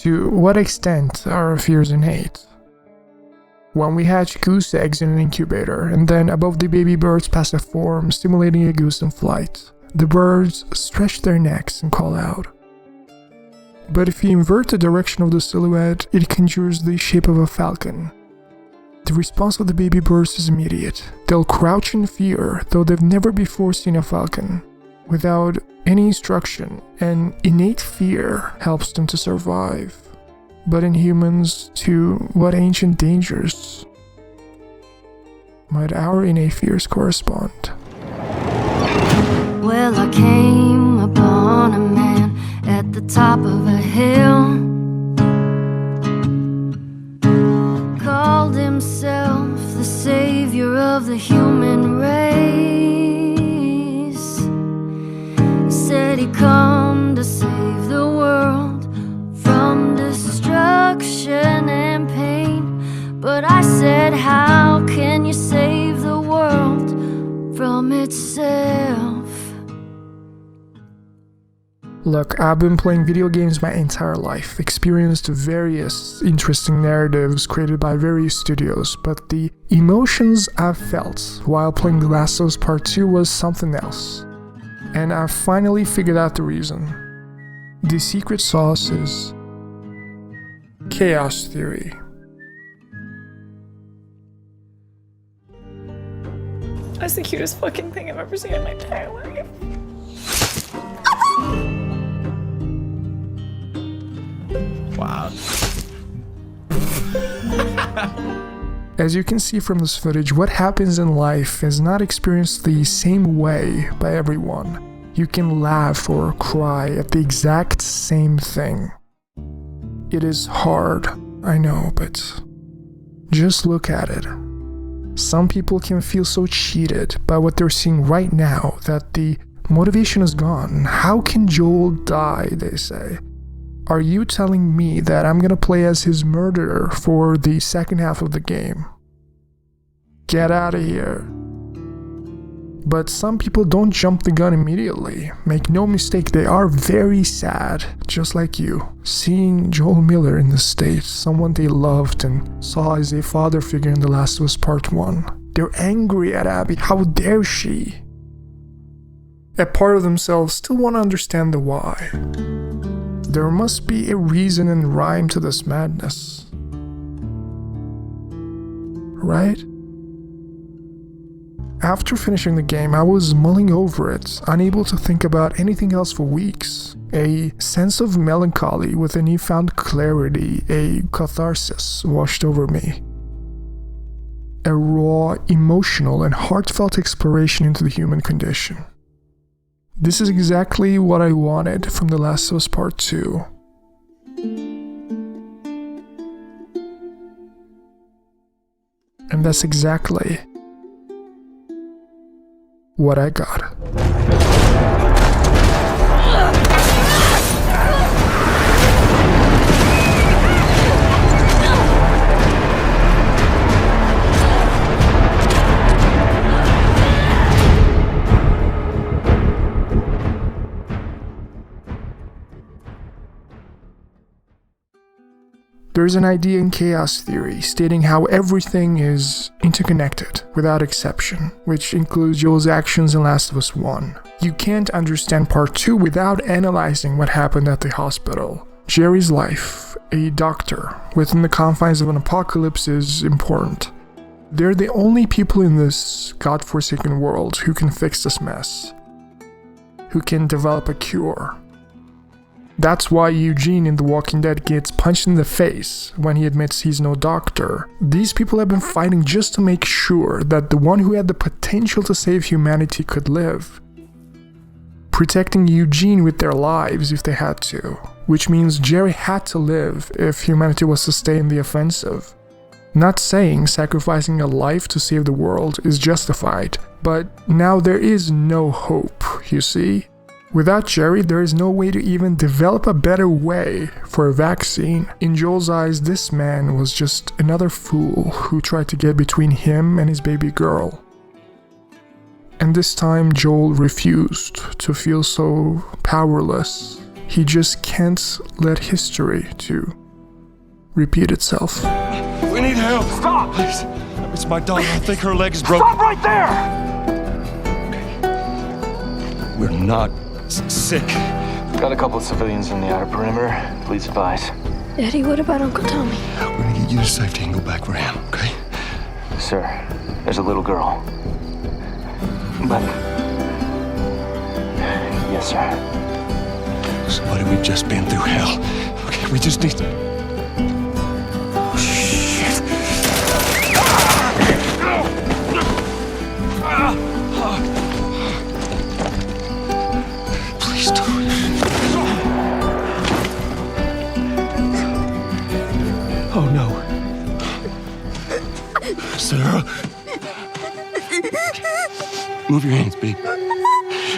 To what extent are our fears innate? When we hatch goose eggs in an incubator, and then above the baby birds pass a form simulating a goose in flight, the birds stretch their necks and call out. But if you invert the direction of the silhouette, it conjures the shape of a falcon. The response of the baby birds is immediate. They'll crouch in fear, though they've never before seen a falcon. Without any instruction, an innate fear helps them to survive. But in humans, to what ancient dangers might our innate fears correspond? Well, I came upon a man at the top of a hill, called himself the savior of the human race. He said he'd come to save the world from destruction and pain. But I said, how can you save the world from itself? Look, I've been playing video games my entire life, experienced various interesting narratives created by various studios, but the emotions I've felt while playing The Last of Us Part 2 was something else. And I finally figured out the reason. The secret sauce is chaos theory. That's the cutest fucking thing I've ever seen in my entire life. Wow. As you can see from this footage, what happens in life is not experienced the same way by everyone. You can laugh or cry at the exact same thing. It is hard, I know, but just look at it. Some people can feel so cheated by what they're seeing right now that the motivation is gone. How can Joel die, they say. Are you telling me that I'm gonna play as his murderer for the second half of the game? Get out of here. But some people don't jump the gun immediately. Make no mistake, they are very sad, just like you, seeing Joel Miller in this state, someone they loved and saw as a father figure in The Last of Us Part 1. They're angry at Abby. How dare she? A part of themselves still want to understand the why. There must be a reason and rhyme to this madness. Right? After finishing the game, I was mulling over it, unable to think about anything else for weeks. A sense of melancholy with a newfound clarity, a catharsis washed over me. A raw, emotional, and heartfelt exploration into the human condition. This is exactly what I wanted from The Last of Us Part 2. And that's exactly what I got. There's an idea in chaos theory stating how everything is interconnected without exception, which includes Joel's actions in Last of Us 1. You can't understand Part 2 without analyzing what happened at the hospital. Jerry's life, a doctor, within the confines of an apocalypse is important. They're the only people in this godforsaken world who can fix this mess, who can develop a cure. That's why Eugene in The Walking Dead gets punched in the face when he admits he's no doctor. These people have been fighting just to make sure that the one who had the potential to save humanity could live. Protecting Eugene with their lives if they had to, which means Jerry had to live if humanity was to stay in the offensive. Not saying sacrificing a life to save the world is justified, but now there is no hope, you see? Without Jerry, there is no way to even develop a better way for a vaccine. In Joel's eyes, this man was just another fool who tried to get between him and his baby girl. And this time, Joel refused to feel so powerless He just can't let history to repeat itself. We need help. Stop! Please. It's my daughter. I think her leg is broken. Stop right there! We're not sick. Got a couple of civilians in the outer perimeter. Please advise. Eddie, what about Uncle Tommy? We're gonna get you to safety and go back for him, okay? Sir, there's a little girl. But... Yes, sir. So, buddy, we've just been through hell. Okay, we just need to... Oh, shit. Please don't. Oh, no. Sarah. Move your hands, baby.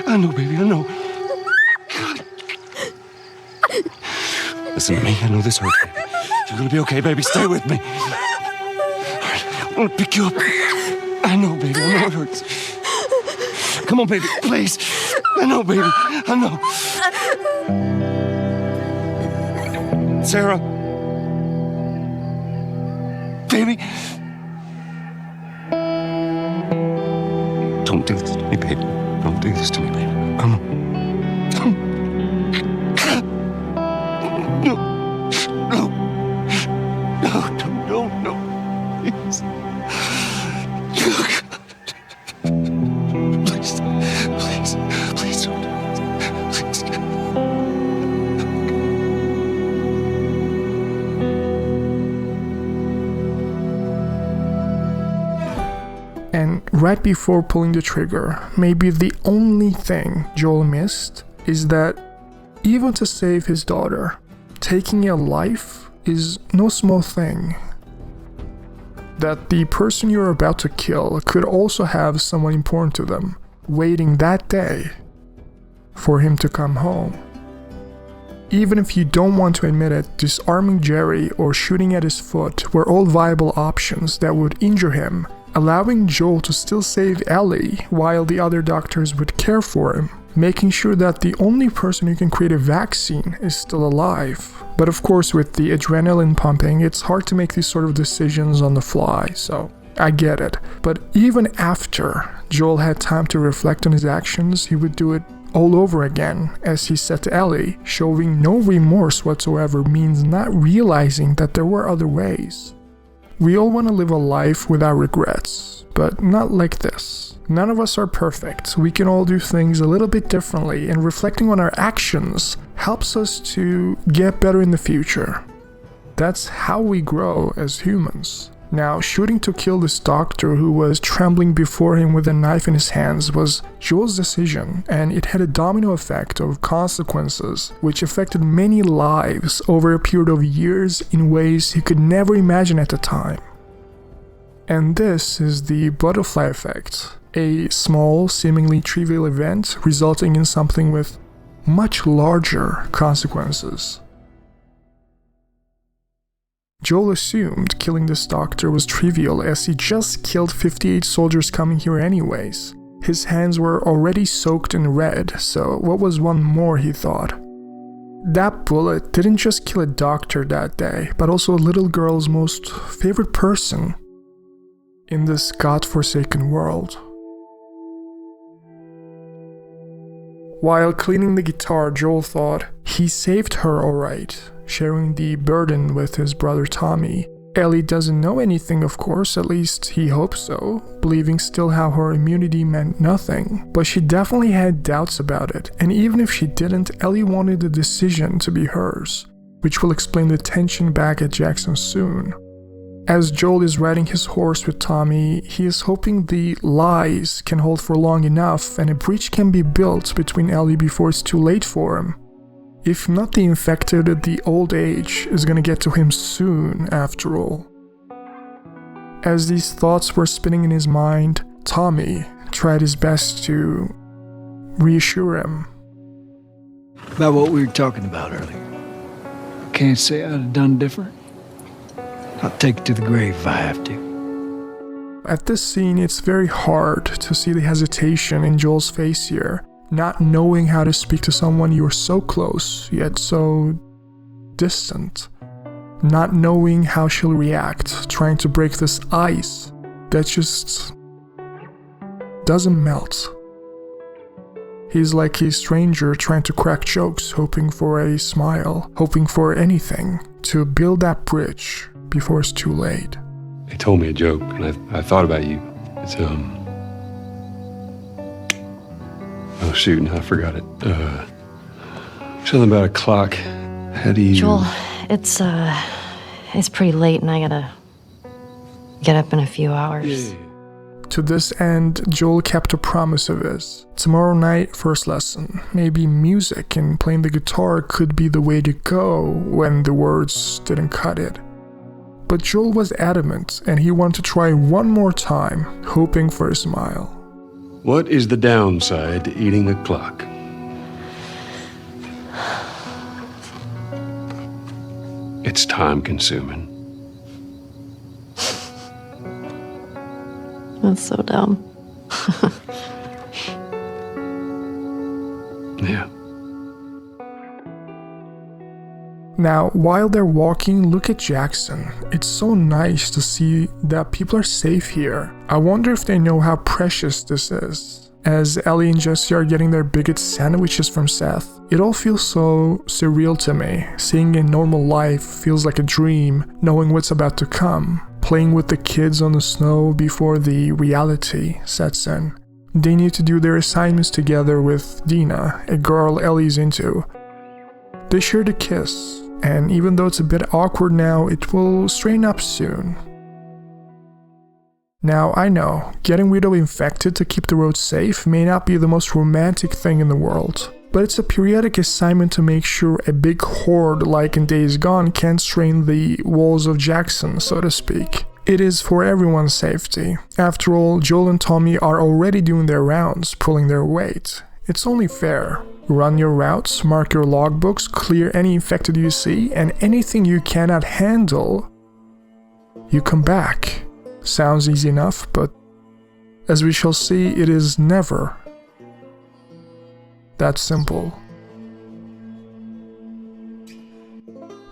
I know, baby, I know. God. Listen to me, I know this hurts, baby. You're gonna be okay, baby. Stay with me. All right, I'm gonna pick you up. I know, baby, I know it hurts. Come on, baby, please. I know, baby, I know. Sarah. Baby. Don't do this to me, baby. Don't do this to me, baby. Come on. No. No. No. Please. Please don't. Please. And right before pulling the trigger, maybe the only thing Joel missed is that even to save his daughter, taking a life is no small thing. That the person you're about to kill could also have someone important to them, waiting that day for him to come home. Even if you don't want to admit it, disarming Jerry or shooting at his foot were all viable options that would injure him, allowing Joel to still save Ellie while the other doctors would care for him, making sure that the only person who can create a vaccine is still alive. But of course, with the adrenaline pumping, it's hard to make these sort of decisions on the fly, so I get it. But even after Joel had time to reflect on his actions, he would do it all over again, as he said to Ellie, showing no remorse whatsoever means not realizing that there were other ways. We all want to live a life without regrets, but not like this. None of us are perfect. We can all do things a little bit differently, and reflecting on our actions helps us to get better in the future. That's how we grow as humans. Now, shooting to kill this doctor who was trembling before him with a knife in his hands was Joel's decision, and it had a domino effect of consequences which affected many lives over a period of years in ways he could never imagine at the time. And this is the butterfly effect, a small, seemingly trivial event resulting in something with much larger consequences. Joel assumed killing this doctor was trivial as he just killed 58 soldiers coming here anyways. His hands were already soaked in red, so what was one more, he thought. That bullet didn't just kill a doctor that day, but also a little girl's most favorite person in this godforsaken world. While cleaning the guitar, Joel thought he saved her alright, sharing the burden with his brother Tommy. Ellie doesn't know anything, of course, at least he hopes so, believing still how her immunity meant nothing. But she definitely had doubts about it, and even if she didn't, Ellie wanted the decision to be hers, which will explain the tension back at Jackson soon. As Joel is riding his horse with Tommy, he is hoping the lies can hold for long enough and a breach can be built between Ellie before it's too late for him. If not the infected, the old age is gonna get to him soon, after all. As these thoughts were spinning in his mind, Tommy tried his best to reassure him. About what we were talking about earlier. Can't say I'd have done different. I'll take it to the grave if I have to. At this scene, it's very hard to see the hesitation in Joel's face here, Not knowing how to speak to someone you are so close, yet so distant. Not knowing how she'll react, trying to break this ice that just doesn't melt. He's like a stranger trying to crack jokes, hoping for a smile, hoping for anything to build that bridge before it's too late. They told me a joke, and I thought about you. It's, oh shoot, no, I forgot it. Something about a clock. How do you... Joel, it's pretty late and I gotta get up in a few hours. Yeah. To this end, Joel kept a promise of his. Tomorrow night, first lesson. Maybe music and playing the guitar could be the way to go when the words didn't cut it. But Joel was adamant, and he wanted to try one more time, hoping for a smile. What is the downside to eating a clock? It's time-consuming. That's so dumb. Yeah. Now, while they're walking, look at Jackson. It's so nice to see that people are safe here. I wonder if they know how precious this is. As Ellie and Jesse are getting their bigot sandwiches from Seth, it all feels so surreal to me. Seeing a normal life feels like a dream, knowing what's about to come. Playing with the kids on the snow before the reality sets in. They need to do their assignments together with Dina, a girl Ellie's into. They shared a kiss, and even though it's a bit awkward now, it will straighten up soon. Now, I know, getting rid of infected to keep the road safe may not be the most romantic thing in the world, but it's a periodic assignment to make sure a big horde like in Days Gone can't strain the walls of Jackson, so to speak. It is for everyone's safety. After all, Joel and Tommy are already doing their rounds, pulling their weight. It's only fair. Run your routes, mark your logbooks, clear any infected you see, and anything you cannot handle, you come back. Sounds easy enough, but as we shall see, it is never that simple.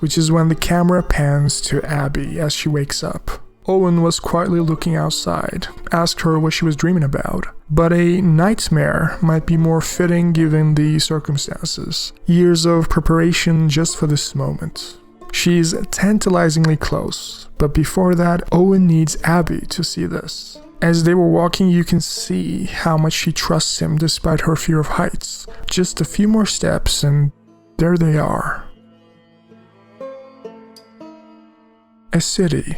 Which is when the camera pans to Abby as she wakes up. Owen was quietly looking outside, asked her what she was dreaming about, but a nightmare might be more fitting given the circumstances. Years of preparation just for this moment. She's tantalizingly close, but before that, Owen needs Abby to see this. As they were walking, you can see how much she trusts him despite her fear of heights. Just a few more steps and there they are. A city.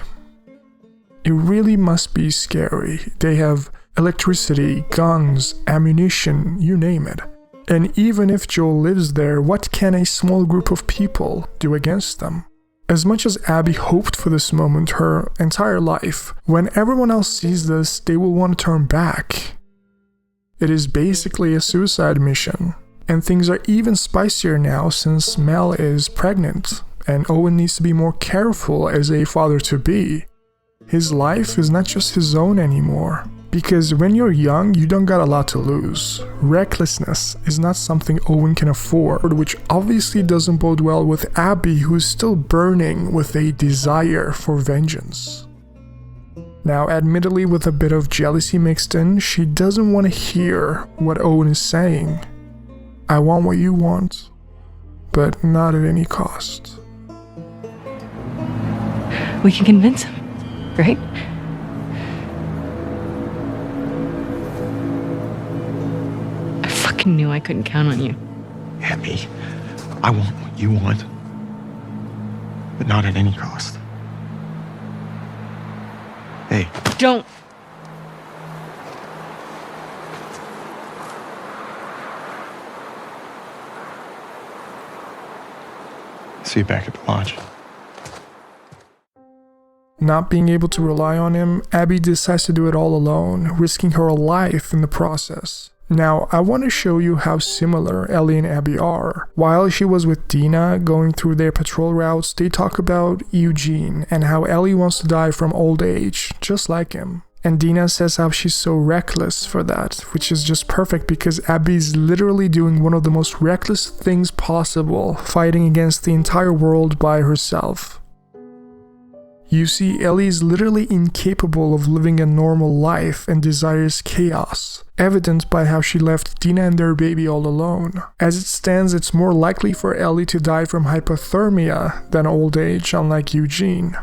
It really must be scary. They have electricity, guns, ammunition, you name it. And even if Joel lives there, what can a small group of people do against them? As much as Abby hoped for this moment her entire life, when everyone else sees this, they will want to turn back. It is basically a suicide mission. And things are even spicier now since Mel is pregnant, and Owen needs to be more careful as a father-to-be. His life is not just his own anymore. Because when you're young, you don't got a lot to lose. Recklessness is not something Owen can afford, which obviously doesn't bode well with Abby, who's still burning with a desire for vengeance. Now, admittedly with a bit of jealousy mixed in, she doesn't want to hear what Owen is saying. I want what you want, but not at any cost. We can convince him, right? I fucking knew I couldn't count on you. Abby, I want what you want, but not at any cost. Hey. Don't. See you back at the lodge. Not being able to rely on him, Abby decides to do it all alone, risking her life in the process. Now, I want to show you how similar Ellie and Abby are. While she was with Dina, going through their patrol routes, they talk about Eugene and how Ellie wants to die from old age, just like him. And Dina says how she's so reckless for that, which is just perfect because Abby's literally doing one of the most reckless things possible, fighting against the entire world by herself. You see, Ellie is literally incapable of living a normal life and desires chaos, evident by how she left Dina and their baby all alone. As it stands, it's more likely for Ellie to die from hypothermia than old age, unlike Eugene.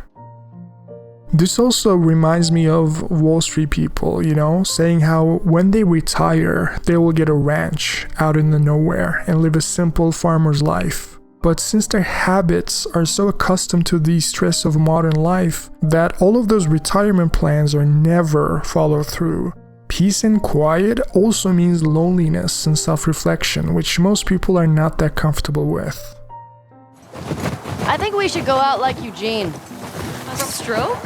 This also reminds me of Wall Street people, saying how when they retire, they will get a ranch out in the nowhere and live a simple farmer's life. But since their habits are so accustomed to the stress of modern life that all of those retirement plans are never followed through. Peace and quiet also means loneliness and self-reflection, which most people are not that comfortable with. I think we should go out like Eugene. A stroke?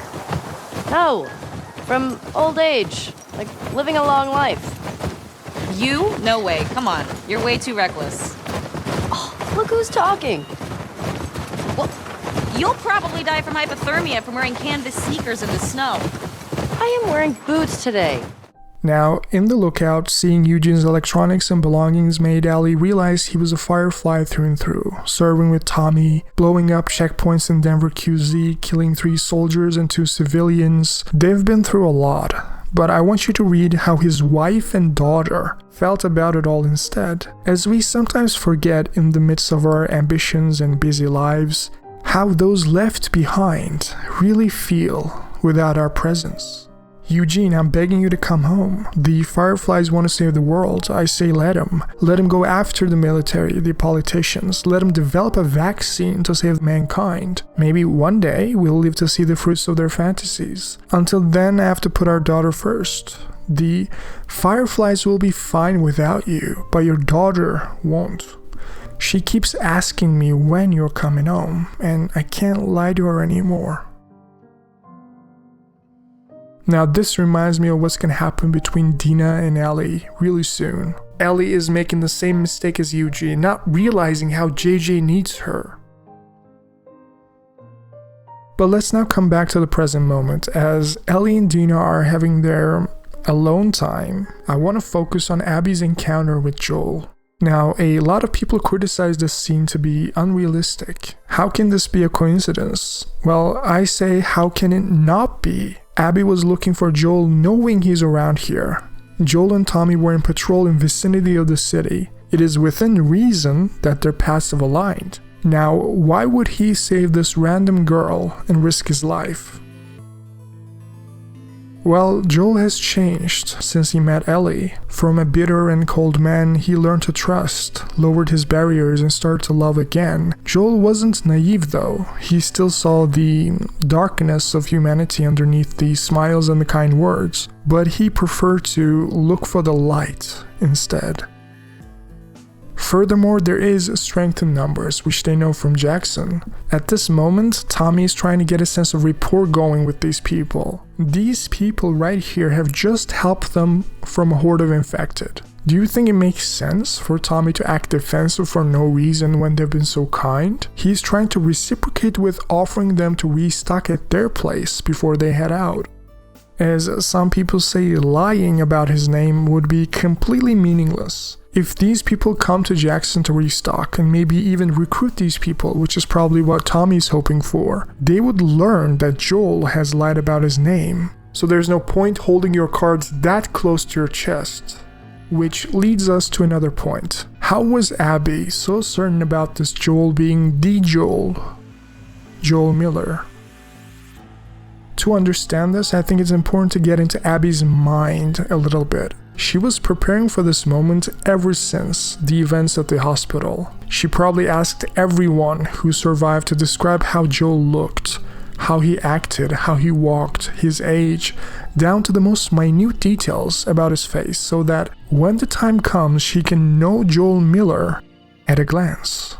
No, from old age, like living a long life. You? No way. Come on. You're way too reckless. Look who's talking. Well, you'll probably die from hypothermia from wearing canvas sneakers in the snow. I am wearing boots today. Now, in the lookout, seeing Eugene's electronics and belongings made Ellie realize he was a Firefly through and through, serving with Tommy, blowing up checkpoints in Denver QZ, killing 3 soldiers and 2 civilians. They've been through a lot, but I want you to read how his wife and daughter felt about it all instead, as we sometimes forget in the midst of our ambitions and busy lives, how those left behind really feel without our presence. Eugene, I'm begging you to come home. The Fireflies want to save the world. I say let them. Let them go after the military, the politicians. Let them develop a vaccine to save mankind. Maybe one day we'll live to see the fruits of their fantasies. Until then, I have to put our daughter first. The Fireflies will be fine without you, but your daughter won't. She keeps asking me when you're coming home, and I can't lie to her anymore. Now this reminds me of what's gonna happen between Dina and Ellie really soon. Ellie is making the same mistake as Eugene, not realizing how JJ needs her. But let's now come back to the present moment. As Ellie and Dina are having their alone time, I want to focus on Abby's encounter with Joel. Now, a lot of people criticize this scene to be unrealistic. How can this be a coincidence? Well, I say, how can it not be? Abby was looking for Joel knowing he's around here. Joel and Tommy were in patrol in vicinity of the city. It is within reason that their paths have aligned. Now, why would he save this random girl and risk his life? Well, Joel has changed since he met Ellie. From a bitter and cold man, he learned to trust, lowered his barriers, and started to love again. Joel wasn't naive though. He still saw the darkness of humanity underneath the smiles and the kind words, but he preferred to look for the light instead. Furthermore, there is strength in numbers, which they know from Jackson. At this moment, Tommy is trying to get a sense of rapport going with these people. These people right here have just helped them from a horde of infected. Do you think it makes sense for Tommy to act defensive for no reason when they've been so kind? He's trying to reciprocate with offering them to restock at their place before they head out. As some people say, lying about his name would be completely meaningless. If these people come to Jackson to restock and maybe even recruit these people, which is probably what Tommy's hoping for, they would learn that Joel has lied about his name. So there's no point holding your cards that close to your chest. Which leads us to another point. How was Abby so certain about this Joel being the Joel Miller? To understand this, I think it's important to get into Abby's mind a little bit. She was preparing for this moment ever since the events at the hospital. She probably asked everyone who survived to describe how Joel looked, how he acted, how he walked, his age, down to the most minute details about his face, so that when the time comes, she can know Joel Miller at a glance.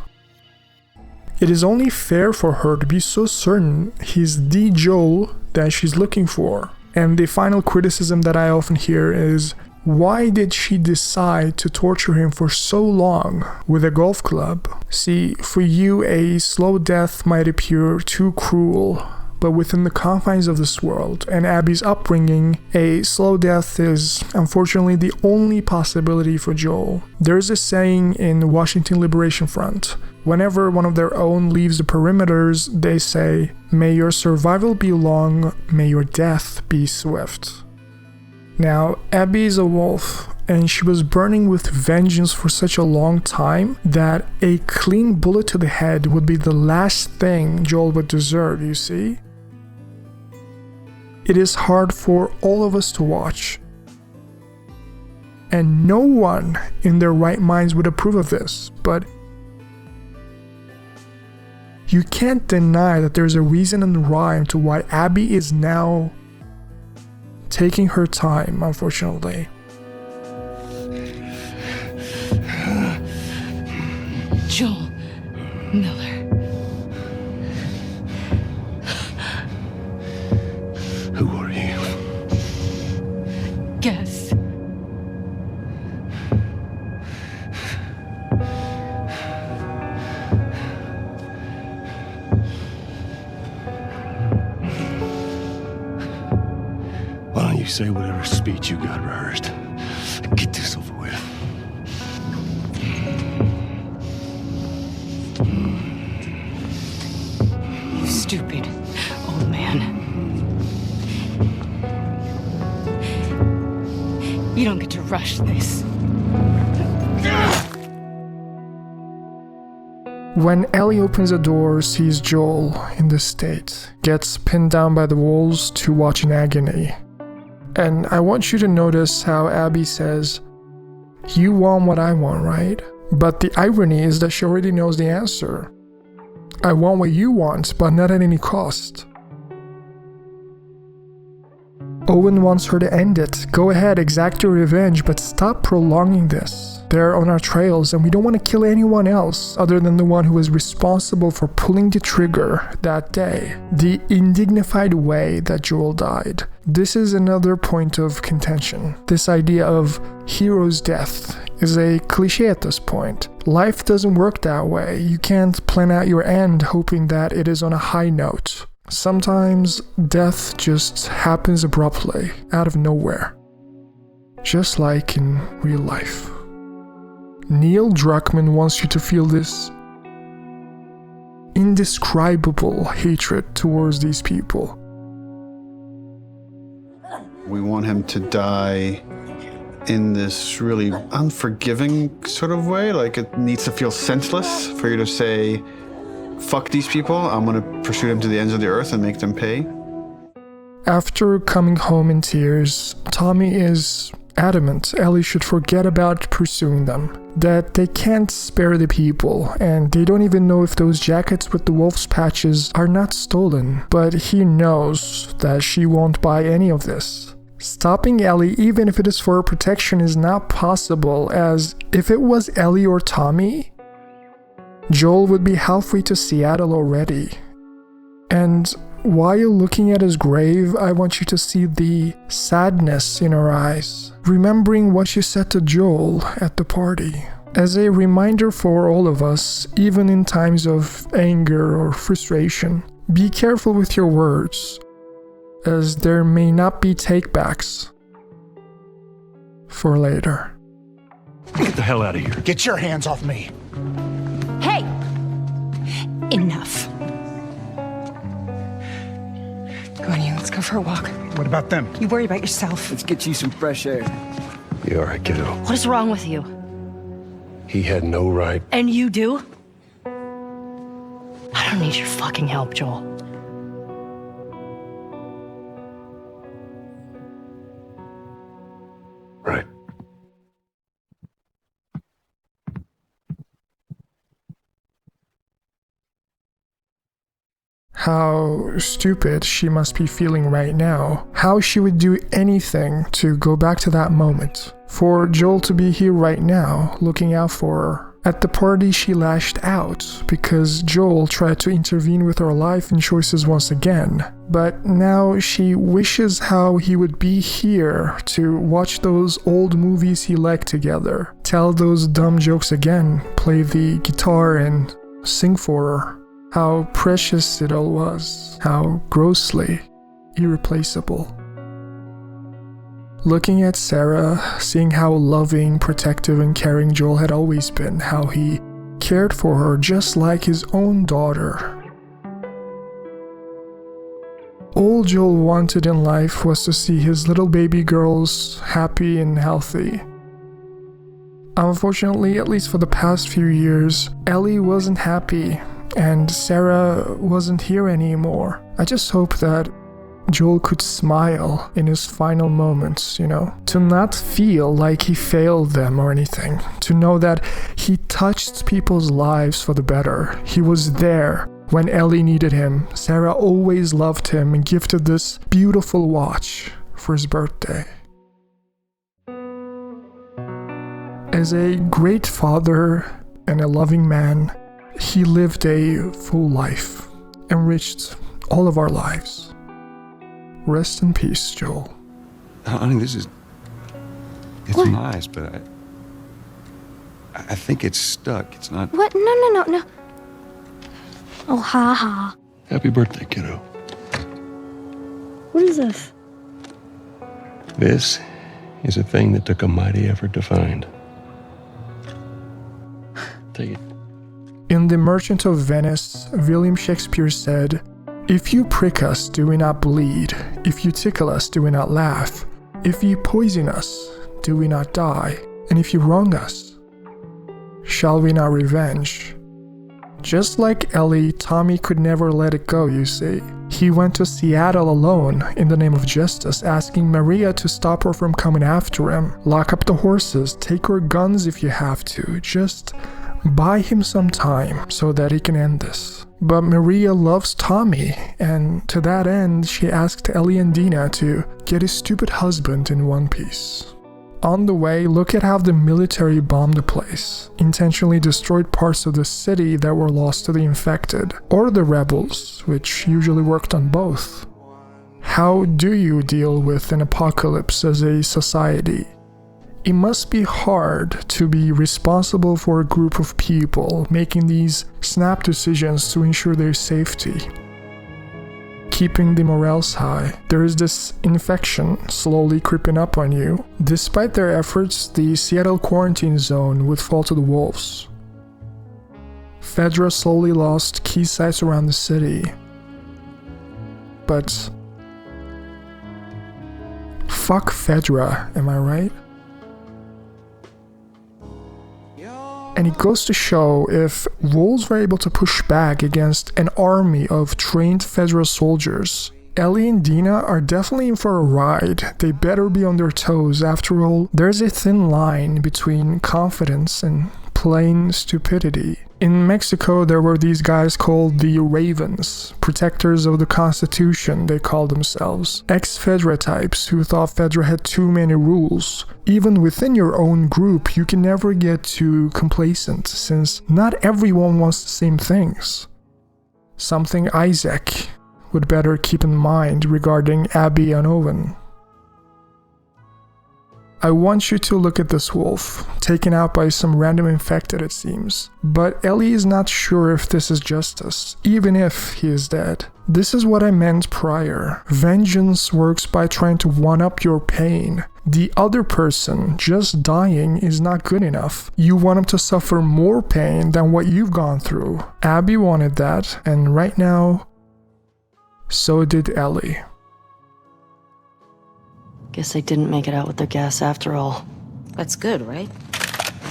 It is only fair for her to be so certain he's the Joel that she's looking for. And the final criticism that I often hear is, why did she decide to torture him for so long with a golf club? See, for you, a slow death might appear too cruel, but within the confines of this world and Abby's upbringing, a slow death is unfortunately the only possibility for Joel. There's a saying in the Washington Liberation Front. Whenever one of their own leaves the perimeters, they say, "May your survival be long, may your death be swift." Now, Abby is a wolf, and she was burning with vengeance for such a long time that a clean bullet to the head would be the last thing Joel would deserve, you see? It is hard for all of us to watch. And no one in their right minds would approve of this, but you can't deny that there's a reason and rhyme to why Abby is now taking her time, unfortunately. Joel Miller. Who are you? Guess. Why don't you say whatever speech you got rehearsed? Get this over with. You stupid old man. You don't get to rush this. When Ellie opens the door, sees Joel in this state, gets pinned down by the wolves to watch in agony. And I want you to notice how Abby says, "You want what I want, right?" But the irony is that she already knows the answer. I want what you want, but not at any cost. Owen wants her to end it. Go ahead, exact your revenge, but stop prolonging this. They're on our trails, and we don't want to kill anyone else other than the one who was responsible for pulling the trigger that day. The indignified way that Joel died. This is another point of contention. This idea of hero's death is a cliche at this point. Life doesn't work that way. You can't plan out your end hoping that it is on a high note. Sometimes death just happens abruptly, out of nowhere. Just like in real life. Neil Druckmann wants you to feel this indescribable hatred towards these people. We want him to die in this really unforgiving sort of way. Like, it needs to feel senseless for you to say, fuck these people, I'm gonna pursue them to the ends of the earth and make them pay. After coming home in tears, Tommy is adamant Ellie should forget about pursuing them, that they can't spare the people, and they don't even know if those jackets with the wolf's patches are not stolen, but he knows that she won't buy any of this. Stopping Ellie, even if it is for her protection, is not possible, as if it was Ellie or Tommy, Joel would be halfway to Seattle already. And while looking at his grave, I want you to see the sadness in her eyes, remembering what she said to Joel at the party. As a reminder for all of us, even in times of anger or frustration, be careful with your words, as there may not be takebacks for later. Get the hell out of here. Get your hands off me. Hey! Enough. Go on, you. Let's go for a walk. What about them? You worry about yourself. Let's get you some fresh air. You all right, kiddo? What is wrong with you? He had no right. And you do? I don't need your fucking help, Joel. Right. How stupid she must be feeling right now. How she would do anything to go back to that moment. For Joel to be here right now, looking out for her. At the party, she lashed out because Joel tried to intervene with her life and choices once again. But now she wishes how he would be here to watch those old movies he liked together. Tell those dumb jokes again, play the guitar and sing for her. How precious it all was, how grossly irreplaceable. Looking at Sarah, seeing how loving, protective, and caring Joel had always been, how he cared for her just like his own daughter. All Joel wanted in life was to see his little baby girls happy and healthy. Unfortunately, at least for the past few years, Ellie wasn't happy, and Sarah wasn't here anymore. I just hope that Joel could smile in his final moments, to not feel like he failed them or anything, to know that he touched people's lives for the better. He was there when Ellie needed him. Sarah always loved him and gifted this beautiful watch for his birthday. As a great father and a loving man, he lived a full life, enriched all of our lives. Rest in peace, Joel. Honey, it's What? nice, but I think it's stuck. It's not. What? No. Oh, ha. Happy birthday, kiddo. What is this? This is a thing that took a mighty effort to find. Take it. In The Merchant of Venice, William Shakespeare said, "If you prick us, do we not bleed? If you tickle us, do we not laugh? If you poison us, do we not die? And if you wrong us, shall we not revenge?" Just like Ellie, Tommy could never let it go, you see. He went to Seattle alone in the name of justice, asking Maria to stop her from coming after him. Lock up the horses, take her guns if you have to, just buy him some time so that he can end this. But Maria loves Tommy, and to that end, she asked Ellie and Dina to get his stupid husband in one piece. On the way, look at how the military bombed the place, intentionally destroyed parts of the city that were lost to the infected, or the rebels, which usually worked on both. How do you deal with an apocalypse as a society? It must be hard to be responsible for a group of people making these snap decisions to ensure their safety. Keeping the morales high. There is this infection slowly creeping up on you. Despite their efforts, the Seattle quarantine zone would fall to the wolves. Fedra slowly lost key sites around the city. But fuck Fedra, am I right? And it goes to show if wolves were able to push back against an army of trained Fedra soldiers, Ellie and Dina are definitely in for a ride. They better be on their toes. After all, there's a thin line between confidence and plain stupidity. In Mexico, there were these guys called the Ravens, protectors of the Constitution, they called themselves. Ex-Fedra types who thought Fedra had too many rules. Even within your own group, you can never get too complacent, since not everyone wants the same things. Something Isaac would better keep in mind regarding Abby and Owen. I want you to look at this wolf, taken out by some random infected it seems. But Ellie is not sure if this is justice, even if he is dead. This is what I meant prior. Vengeance works by trying to one-up your pain. The other person just dying is not good enough. You want him to suffer more pain than what you've gone through. Abby wanted that, and right now, so did Ellie. Guess they didn't make it out with their gas after all. That's good, right?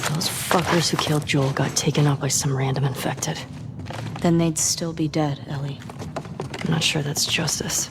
Those fuckers who killed Joel got taken out by some random infected. Then they'd still be dead, Ellie. I'm not sure that's justice.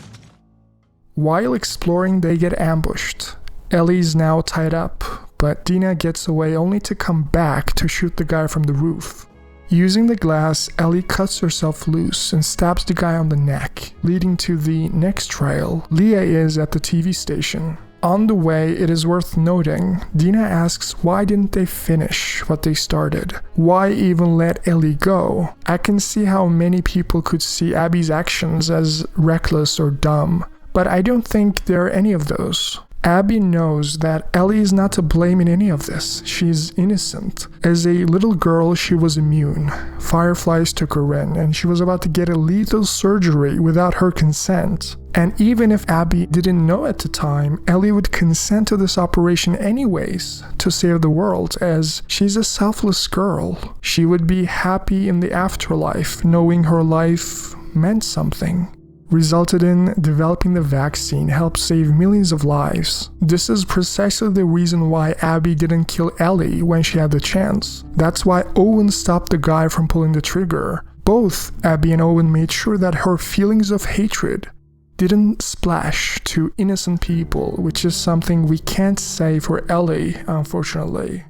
While exploring, they get ambushed. Ellie's now tied up, but Dina gets away only to come back to shoot the guy from the roof. Using the glass, Ellie cuts herself loose and stabs the guy on the neck, leading to the next trail. Leah is at the TV station. On the way, it is worth noting, Dina asks why didn't they finish what they started? Why even let Ellie go? I can see how many people could see Abby's actions as reckless or dumb, but I don't think there are any of those. Abby knows that Ellie is not to blame in any of this. She's innocent. As a little girl, she was immune. Fireflies took her in, and she was about to get a lethal surgery without her consent. And even if Abby didn't know at the time, Ellie would consent to this operation anyways to save the world, as she's a selfless girl. She would be happy in the afterlife, knowing her life meant something. Resulted in developing the vaccine helped save millions of lives. This is precisely the reason why Abby didn't kill Ellie when she had the chance. That's why Owen stopped the guy from pulling the trigger. Both Abby and Owen made sure that her feelings of hatred didn't splash to innocent people, which is something we can't say for Ellie, unfortunately.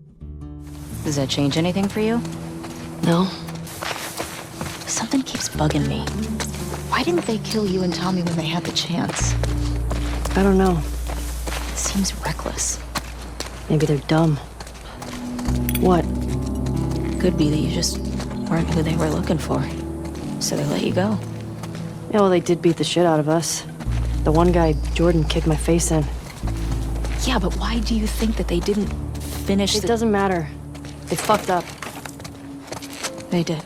Does that change anything for you? No? Something keeps bugging me. Why didn't they kill you and Tommy when they had the chance? I don't know. It seems reckless. Maybe they're dumb. What? Could be that you just weren't who they were looking for. So they let you go. Yeah, well, they did beat the shit out of us. The one guy, Jordan, kicked my face in. Yeah, but why do you think that they didn't finish It doesn't matter. They fucked up. They did.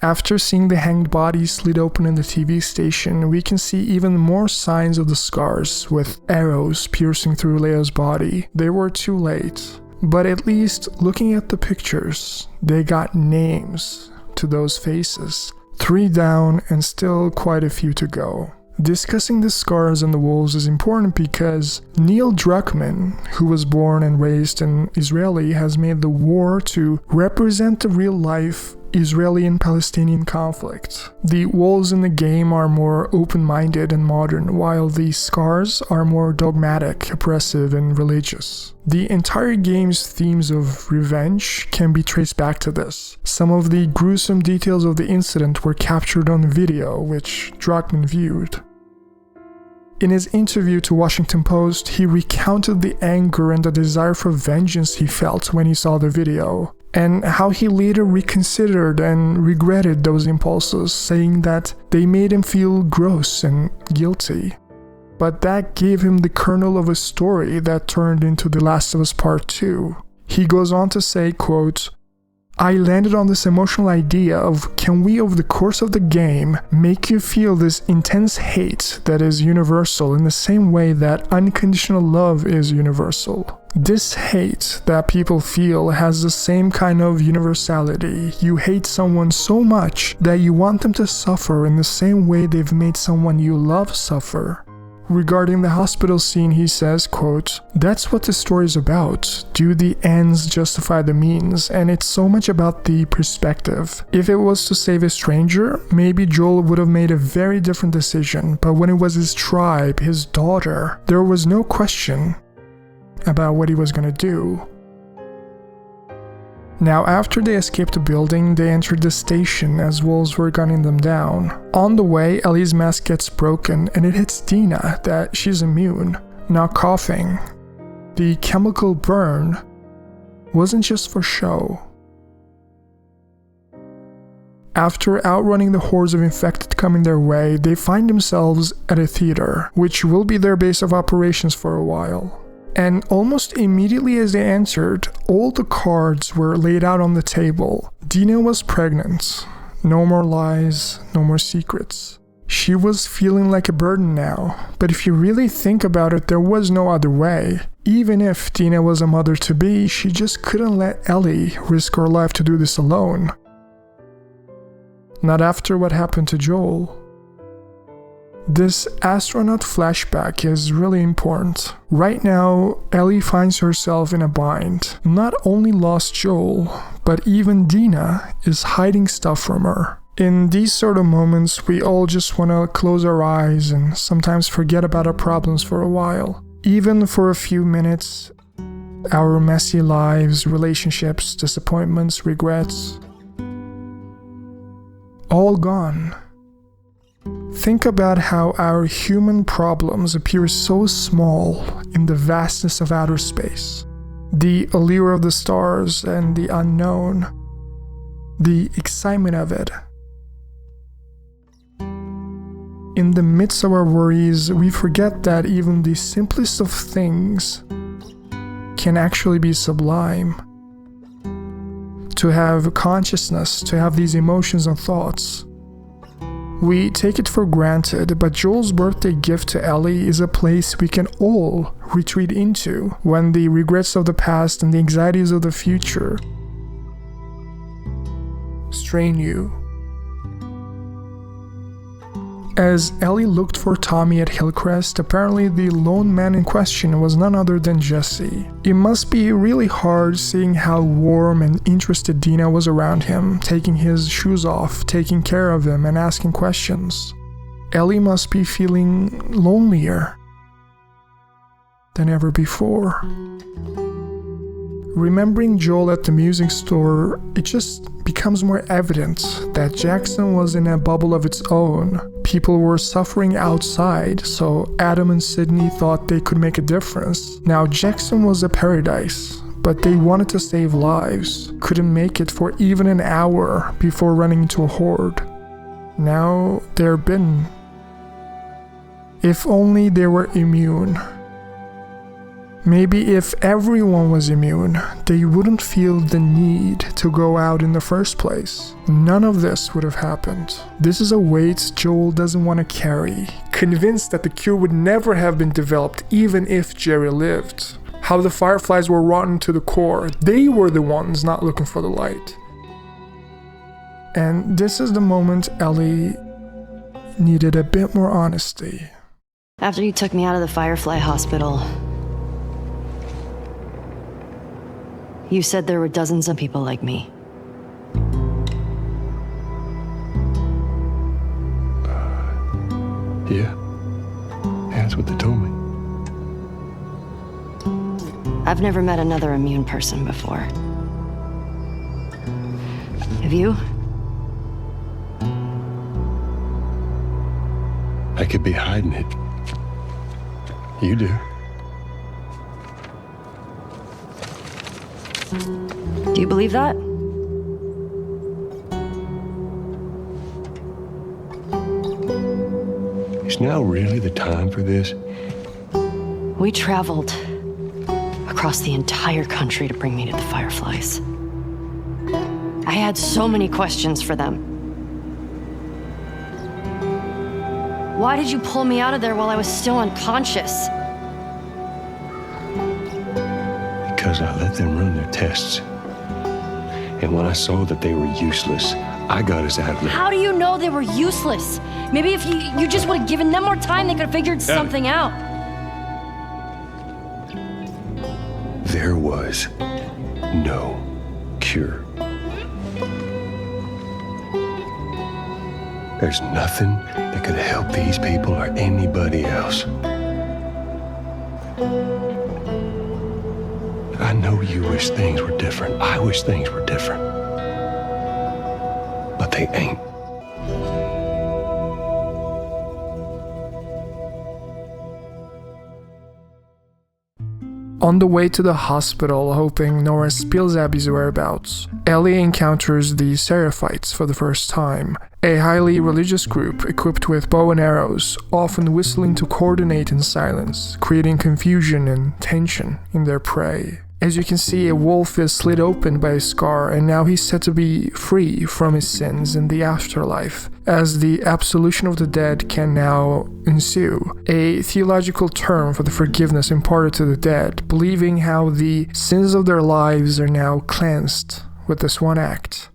After seeing the hanged body slit open in the TV station, we can see even more signs of the scars, with arrows piercing through Leia's body. They were too late. But at least, looking at the pictures, they got names to those faces. 3 down and still quite a few to go. Discussing the scars and the wolves is important because Neil Druckmann, who was born and raised in Israeli, has made the war to represent the real-life Israeli and Palestinian conflict. The wolves in the game are more open-minded and modern, while the scars are more dogmatic, oppressive, and religious. The entire game's themes of revenge can be traced back to this. Some of the gruesome details of the incident were captured on video, which Druckmann viewed. In his interview to Washington Post, he recounted the anger and the desire for vengeance he felt when he saw the video, and how he later reconsidered and regretted those impulses, saying that they made him feel gross and guilty. But that gave him the kernel of a story that turned into The Last of Us Part 2. He goes on to say, quote, I landed on this emotional idea of, can we over the course of the game make you feel this intense hate that is universal in the same way that unconditional love is universal? This hate that people feel has the same kind of universality. You hate someone so much that you want them to suffer in the same way they've made someone you love suffer. Regarding the hospital scene, he says, quote, that's what the story is about. Do the ends justify the means? And it's so much about the perspective. If it was to save a stranger, maybe Joel would have made a very different decision. But when it was his tribe, his daughter, there was no question about what he was going to do. Now, after they escaped the building, they entered the station as wolves were gunning them down. On the way, Ellie's mask gets broken, and it hits Dina that she's immune, not coughing. The chemical burn wasn't just for show. After outrunning the hordes of infected coming their way, they find themselves at a theater, which will be their base of operations for a while. And almost immediately as they entered, all the cards were laid out on the table. Dina was pregnant. No more lies, no more secrets. She was feeling like a burden now, but if you really think about it, there was no other way. Even if Dina was a mother-to-be, she just couldn't let Ellie risk her life to do this alone. Not after what happened to Joel. This astronaut flashback is really important. Right now, Ellie finds herself in a bind. Not only lost Joel, but even Dina is hiding stuff from her. In these sort of moments, we all just want to close our eyes and sometimes forget about our problems for a while. Even for a few minutes, our messy lives, relationships, disappointments, regrets, all gone. Think about how our human problems appear so small in the vastness of outer space. The allure of the stars and the unknown. The excitement of it. In the midst of our worries, we forget that even the simplest of things can actually be sublime. To have consciousness, to have these emotions and thoughts. We take it for granted, but Joel's birthday gift to Ellie is a place we can all retreat into when the regrets of the past and the anxieties of the future strain you. As Ellie looked for Tommy at Hillcrest, apparently the lone man in question was none other than Jesse. It must be really hard seeing how warm and interested Dina was around him, taking his shoes off, taking care of him, and asking questions. Ellie must be feeling lonelier than ever before. Remembering Joel at the music store, it just becomes more evident that Jackson was in a bubble of its own. People were suffering outside, so Adam and Sydney thought they could make a difference. Now Jackson was a paradise, but they wanted to save lives, couldn't make it for even an hour before running into a horde. Now they're bitten. If only they were immune. Maybe if everyone was immune, they wouldn't feel the need to go out in the first place. None of this would have happened. This is a weight Joel doesn't want to carry, convinced that the cure would never have been developed even if Jerry lived. How the Fireflies were rotten to the core. They were the ones not looking for the light. And this is the moment Ellie needed a bit more honesty. After you took me out of the Firefly hospital, you said there were dozens of people like me. Yeah. That's what they told me. I've never met another immune person before. Have you? I could be hiding it. You do. Do you believe that? Is now really the time for this? We traveled across the entire country to bring me to the Fireflies. I had so many questions for them. Why did you pull me out of there while I was still unconscious? Because I let them run their tests. And when I saw that they were useless, I got us out of there. How do you know they were useless? Maybe if you just would have given them more time, they could have figured something out. There was no cure. There's nothing that could help these people or anybody else. I know you wish things were different. I wish things were different. But they ain't. On the way to the hospital, hoping Nora spills Abby's whereabouts, Ellie encounters the Seraphites for the first time, a highly religious group equipped with bow and arrows, often whistling to coordinate in silence, creating confusion and tension in their prey. As you can see, a wolf is slit open by a scar, and now he's said to be free from his sins in the afterlife, as the absolution of the dead can now ensue, a theological term for the forgiveness imparted to the dead, believing how the sins of their lives are now cleansed with this one act.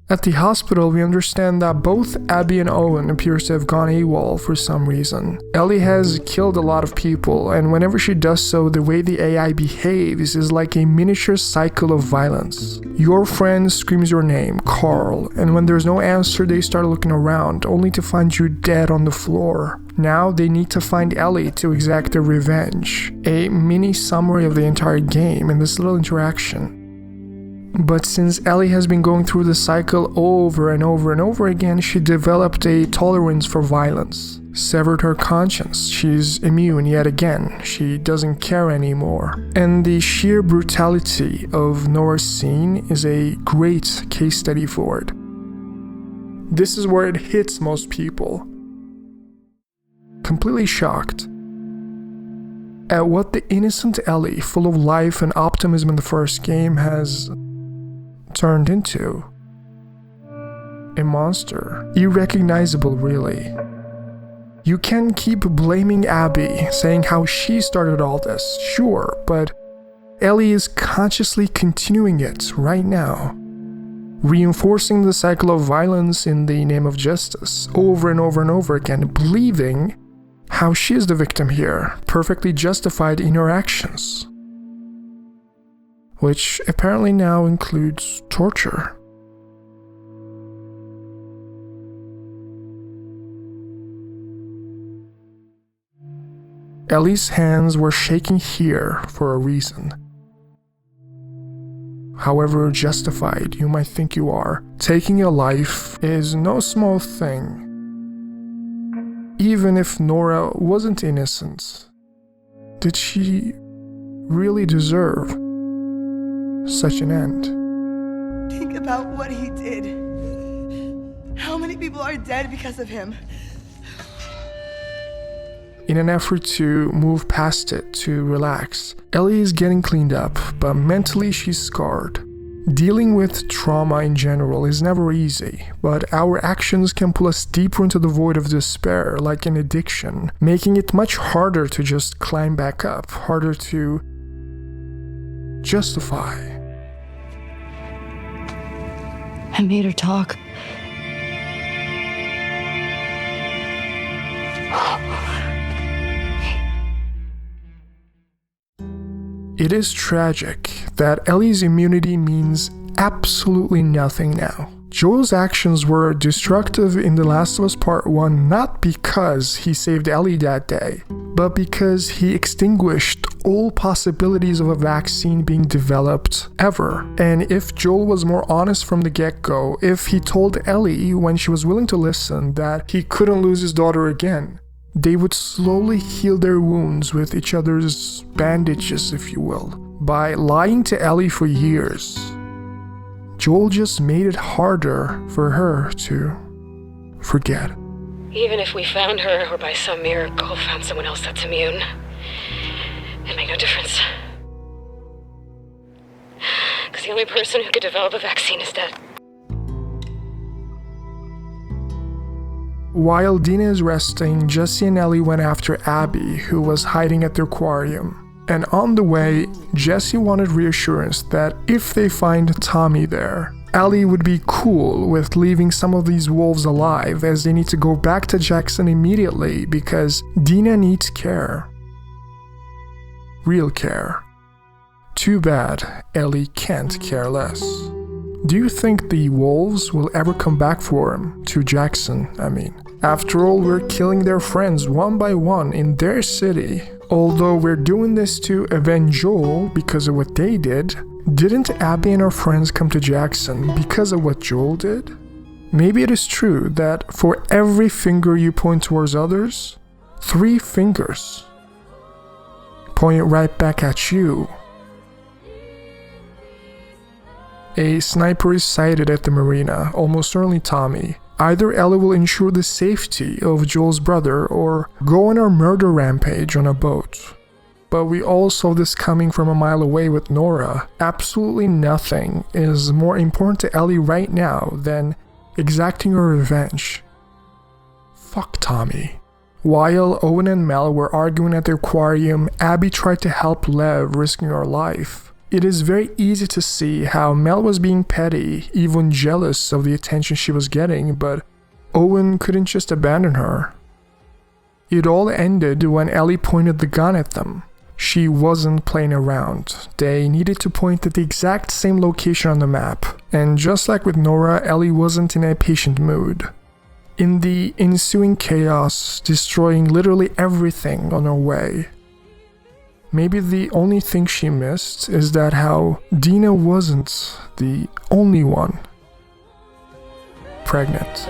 At the hospital, we understand that both Abby and Owen appears to have gone AWOL for some reason. Ellie has killed a lot of people, and whenever she does so, the way the AI behaves is like a miniature cycle of violence. Your friend screams your name, Carl, and when there's no answer, they start looking around, only to find you dead on the floor. Now they need to find Ellie to exact their revenge. A mini summary of the entire game in this little interaction. But since Ellie has been going through the cycle over and over and over again, she developed a tolerance for violence. Severed her conscience. She's immune yet again. She doesn't care anymore. And the sheer brutality of Nora's scene is a great case study for it. This is where it hits most people. completely shocked at what the innocent Ellie, full of life and optimism in the first game, has turned into. A monster. Irrecognizable, really. You can keep blaming Abby, saying how she started all this, sure, but Ellie is consciously continuing it right now, reinforcing the cycle of violence in the name of justice over and over and over again, believing how she is the victim here, perfectly justified in her actions, which apparently now includes torture. Ellie's hands were shaking here for a reason. However justified you might think you are, taking a life is no small thing. Even if Nora wasn't innocent, did she really deserve such an end? Think about what he did. How many people are dead because of him? In an effort to move past it, to relax, Ellie is getting cleaned up, but mentally she's scarred. Dealing with trauma in general is never easy, but our actions can pull us deeper into the void of despair, like an addiction, making it much harder to just climb back up, harder to justify. I made her talk. It is tragic that Ellie's immunity means absolutely nothing now. Joel's actions were destructive in The Last of Us Part 1 not because he saved Ellie that day, but because he extinguished all possibilities of a vaccine being developed ever. And if Joel was more honest from the get-go, if he told Ellie when she was willing to listen that he couldn't lose his daughter again, they would slowly heal their wounds with each other's bandages, if you will. By lying to Ellie for years, Joel just made it harder for her to forget. Even if we found her, or by some miracle found someone else that's immune, it'd make no difference. Because the only person who could develop a vaccine is dead. While Dina is resting, Jesse and Ellie went after Abby, who was hiding at the aquarium. And on the way, Jesse wanted reassurance that if they find Tommy there, Ellie would be cool with leaving some of these wolves alive, as they need to go back to Jackson immediately because Dina needs care. Real care. Too bad Ellie can't care less. Do you think the wolves will ever come back for him? To Jackson, I mean. After all, we're killing their friends one by one in their city. Although we're doing this to avenge Joel because of what they did, didn't Abby and her friends come to Jackson because of what Joel did? Maybe it is true that for every finger you point towards others, 3 fingers point right back at you. A sniper is sighted at the marina, almost certainly Tommy. Either Ellie will ensure the safety of Joel's brother or go on a murder rampage on a boat. But we all saw this coming from a mile away with Nora. Absolutely nothing is more important to Ellie right now than exacting her revenge. Fuck Tommy. While Owen and Mel were arguing at the aquarium, Abby tried to help Lev, risking her life. It is very easy to see how Mel was being petty, even jealous of the attention she was getting, but Owen couldn't just abandon her. It all ended when Ellie pointed the gun at them. She wasn't playing around. They needed to point at the exact same location on the map, and just like with Nora, Ellie wasn't in a patient mood. In the ensuing chaos, destroying literally everything on her way. Maybe the only thing she missed is that how Dina wasn't the only one pregnant.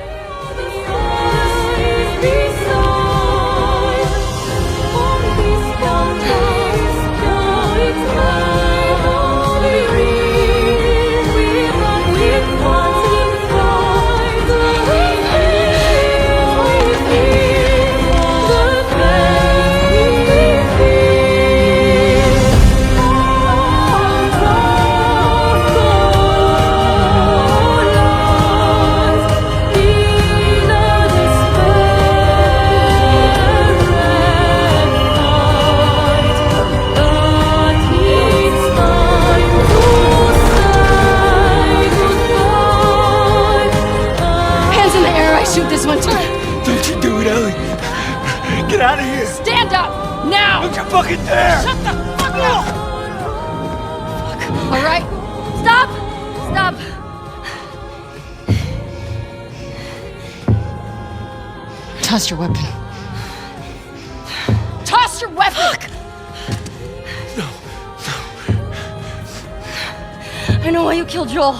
Don't you do it, Ellie. Get out of here. Stand up! Now! Don't you fucking dare! Shut the fuck up! All right? Stop! Stop! Toss your weapon. Toss your weapon! No. I know why you killed Joel.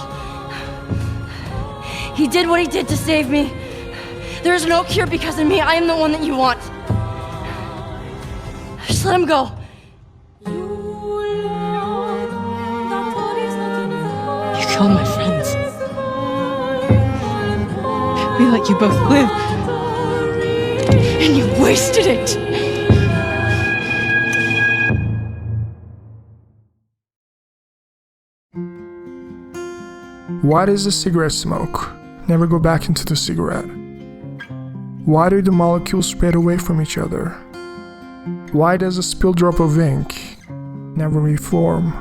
He did what he did to save me. There is no cure because of me. I am the one that you want. Just let him go. You killed my friends. We let you both live. And you wasted it. Why does the cigarette smoke never go back into the cigarette? Why do the molecules spread away from each other? Why does a spilled drop of ink never reform?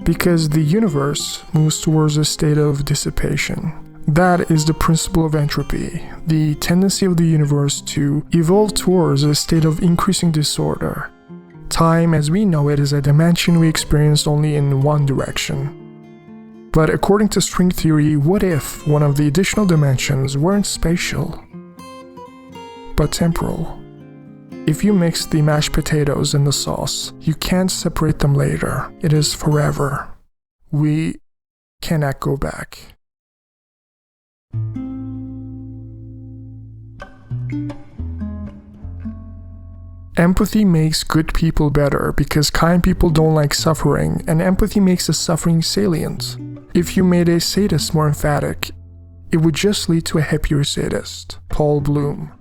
Because the universe moves towards a state of dissipation. That is the principle of entropy, the tendency of the universe to evolve towards a state of increasing disorder. Time as we know it is a dimension we experience only in one direction. But according to string theory, what if one of the additional dimensions weren't spatial, but temporal? If you mix the mashed potatoes in the sauce, you can't separate them later. It is forever. We cannot go back. Empathy makes good people better because kind people don't like suffering, and empathy makes the suffering salient. If you made a sadist more emphatic, it would just lead to a happier sadist. Paul Bloom.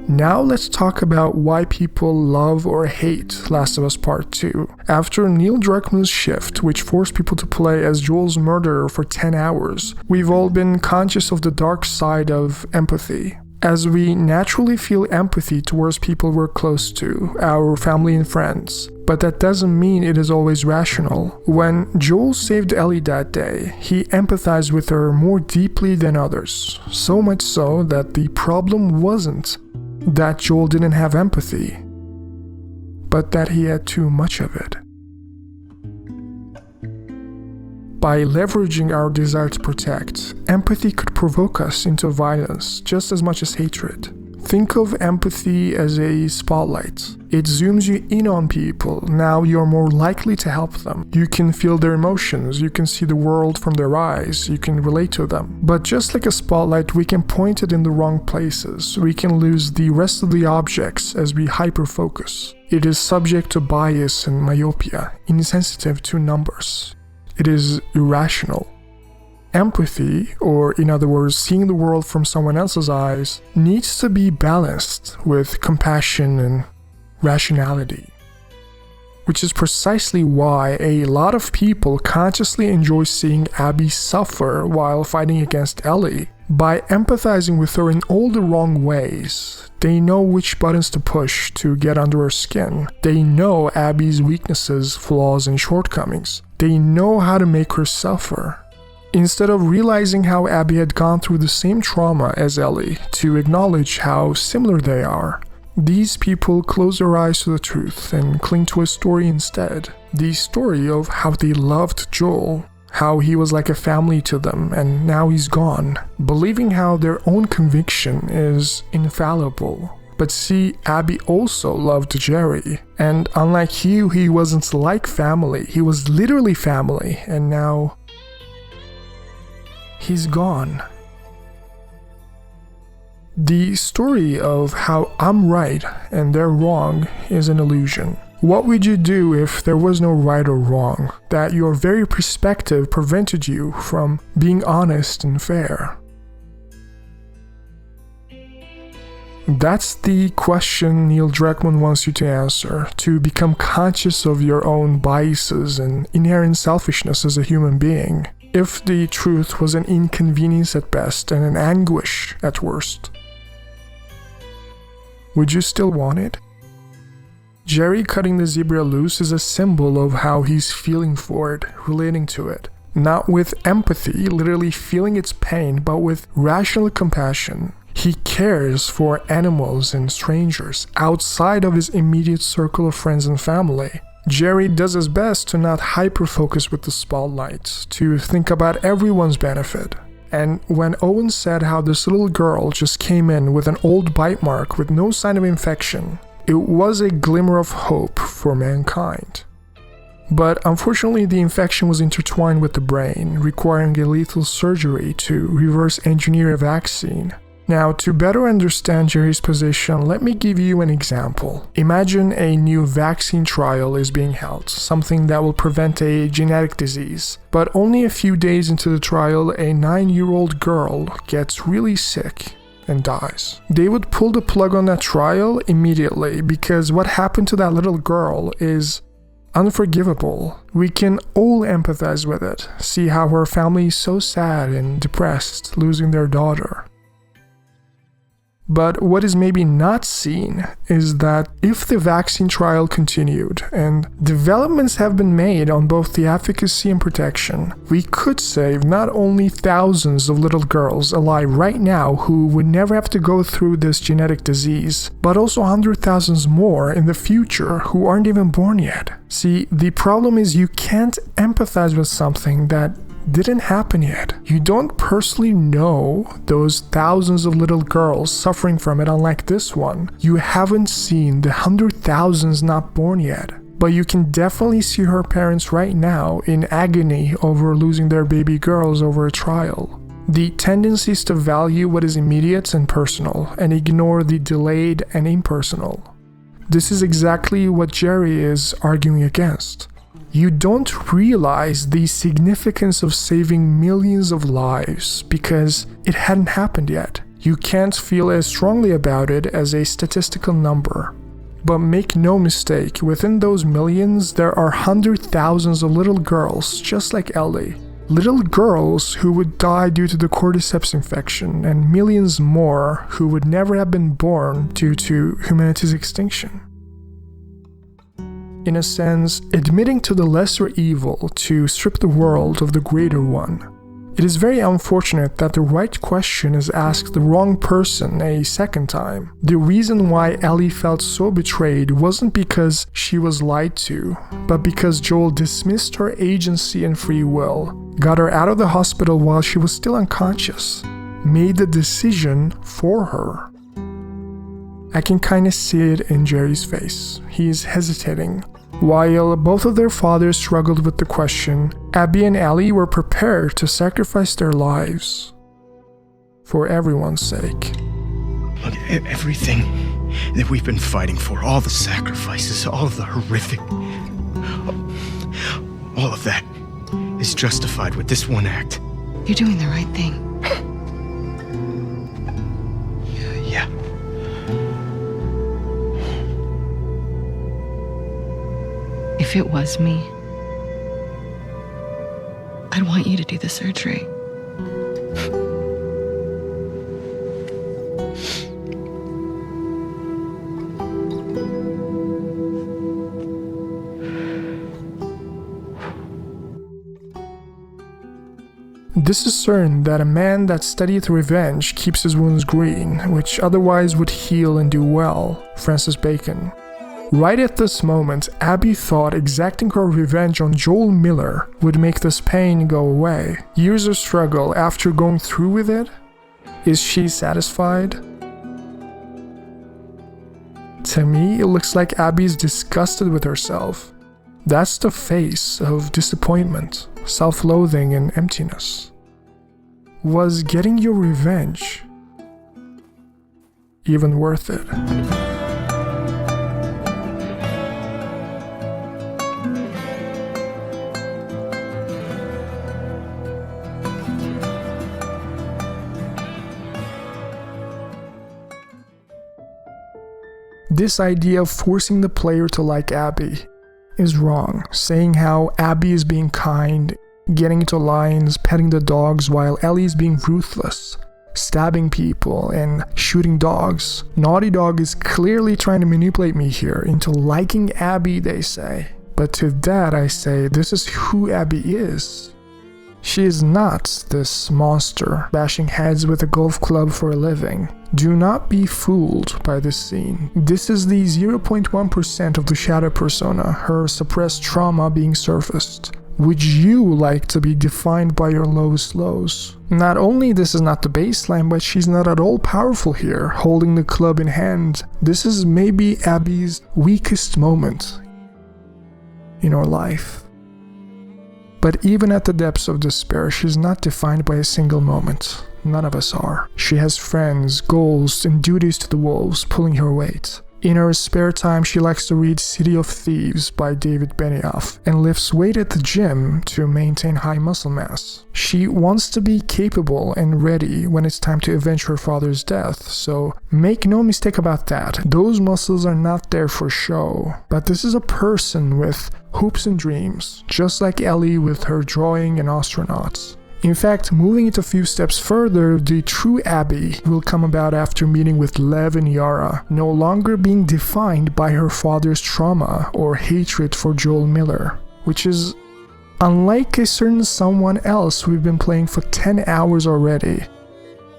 Now let's talk about why people love or hate Last of Us Part 2. After Neil Druckmann's shift, which forced people to play as Joel's murderer for 10 hours, we've all been conscious of the dark side of empathy. As we naturally feel empathy towards people we're close to, our family and friends. But that doesn't mean it is always rational. When Joel saved Ellie that day, he empathized with her more deeply than others. So much so that the problem wasn't that Joel didn't have empathy, but that he had too much of it. By leveraging our desire to protect, empathy could provoke us into violence just as much as hatred. Think of empathy as a spotlight. It zooms you in on people. Now you're more likely to help them. You can feel their emotions. You can see the world from their eyes. You can relate to them. But just like a spotlight, we can point it in the wrong places. We can lose the rest of the objects as we hyper-focus. It is subject to bias and myopia, insensitive to numbers. It is irrational. Empathy, or in other words, seeing the world from someone else's eyes, needs to be balanced with compassion and rationality. Which is precisely why a lot of people consciously enjoy seeing Abby suffer while fighting against Ellie. By empathizing with her in all the wrong ways, they know which buttons to push to get under her skin. They know Abby's weaknesses, flaws, and shortcomings. They know how to make her suffer. Instead of realizing how Abby had gone through the same trauma as Ellie, to acknowledge how similar they are, these people close their eyes to the truth and cling to a story instead. The story of how they loved Joel, how he was like a family to them and now he's gone, believing how their own conviction is infallible. But see, Abby also loved Jerry, and unlike you, he wasn't like family, he was literally family, and now he's gone. The story of how I'm right and they're wrong is an illusion. What would you do if there was no right or wrong? That your very perspective prevented you from being honest and fair? That's the question Neil Druckmann wants you to answer, to become conscious of your own biases and inherent selfishness as a human being. If the truth was an inconvenience at best and an anguish at worst, would you still want it? Jerry cutting the zebra loose is a symbol of how he's feeling for it, relating to it. Not with empathy, literally feeling its pain, but with rational compassion. He cares for animals and strangers outside of his immediate circle of friends and family. Jerry does his best to not hyper-focus with the spotlight, to think about everyone's benefit. And when Owen said how this little girl just came in with an old bite mark with no sign of infection, it was a glimmer of hope for mankind. But unfortunately, the infection was intertwined with the brain, requiring a lethal surgery to reverse engineer a vaccine. Now, to better understand Jerry's position, let me give you an example. Imagine a new vaccine trial is being held, something that will prevent a genetic disease. But only a few days into the trial, a 9-year-old girl gets really sick and dies. They would pull the plug on that trial immediately because what happened to that little girl is unforgivable. We can all empathize with it, see how her family is so sad and depressed, losing their daughter. But what is maybe not seen is that if the vaccine trial continued and developments have been made on both the efficacy and protection, we could save not only thousands of little girls alive right now who would never have to go through this genetic disease, but also 100,000 more in the future who aren't even born yet. See, the problem is you can't empathize with something that didn't happen yet. You don't personally know those thousands of little girls suffering from it, unlike this one. You haven't seen the 100,000s not born yet. But you can definitely see her parents right now in agony over losing their baby girls over a trial. The tendency is to value what is immediate and personal and ignore the delayed and impersonal. This is exactly what Jerry is arguing against. You don't realize the significance of saving millions of lives because it hadn't happened yet. You can't feel as strongly about it as a statistical number. But make no mistake, within those millions, there are 100,000s of little girls just like Ellie. Little girls who would die due to the Cordyceps infection, and millions more who would never have been born due to humanity's extinction. In a sense, admitting to the lesser evil to strip the world of the greater one. It is very unfortunate that the right question is asked the wrong person a second time. The reason why Ellie felt so betrayed wasn't because she was lied to, but because Joel dismissed her agency and free will, got her out of the hospital while she was still unconscious, made the decision for her. I can kinda see it in Jerry's face. He is hesitating. While both of their fathers struggled with the question, Abby and Ellie were prepared to sacrifice their lives for everyone's sake. Look, everything that we've been fighting for, all the sacrifices, all of the horrific, all of that is justified with this one act. You're doing the right thing. Yeah. If it was me, I'd want you to do the surgery. This is certain that a man that studieth revenge keeps his wounds green, which otherwise would heal and do well. Francis Bacon. Right at this moment, Abby thought exacting her revenge on Joel Miller would make this pain go away. Years of struggle after going through with it? Is she satisfied? To me, it looks like Abby's disgusted with herself. That's the face of disappointment, self-loathing, and emptiness. Was getting your revenge even worth it? This idea of forcing the player to like Abby is wrong, saying how Abby is being kind, getting into lines, petting the dogs while Ellie is being ruthless, stabbing people and shooting dogs. Naughty Dog is clearly trying to manipulate me here into liking Abby, they say. But to that I say, this is who Abby is. She is not this monster bashing heads with a golf club for a living. Do not be fooled by this scene. This is the 0.1% of the Shatter persona, her suppressed trauma being surfaced. Would you like to be defined by your lowest lows? Not only this is not the baseline, but she's not at all powerful here, holding the club in hand. This is maybe Abby's weakest moment in her life. But even at the depths of despair, she's not defined by a single moment. None of us are. She has friends, goals, and duties to the wolves pulling her weight. In her spare time, she likes to read City of Thieves by David Benioff and lifts weight at the gym to maintain high muscle mass. She wants to be capable and ready when it's time to avenge her father's death, so make no mistake about that. Those muscles are not there for show. But this is a person with hopes and dreams, just like Ellie with her drawing and astronauts. In fact, moving it a few steps further, the true Abby will come about after meeting with Lev and Yara, no longer being defined by her father's trauma or hatred for Joel Miller, which is unlike a certain someone else we've been playing for 10 hours already.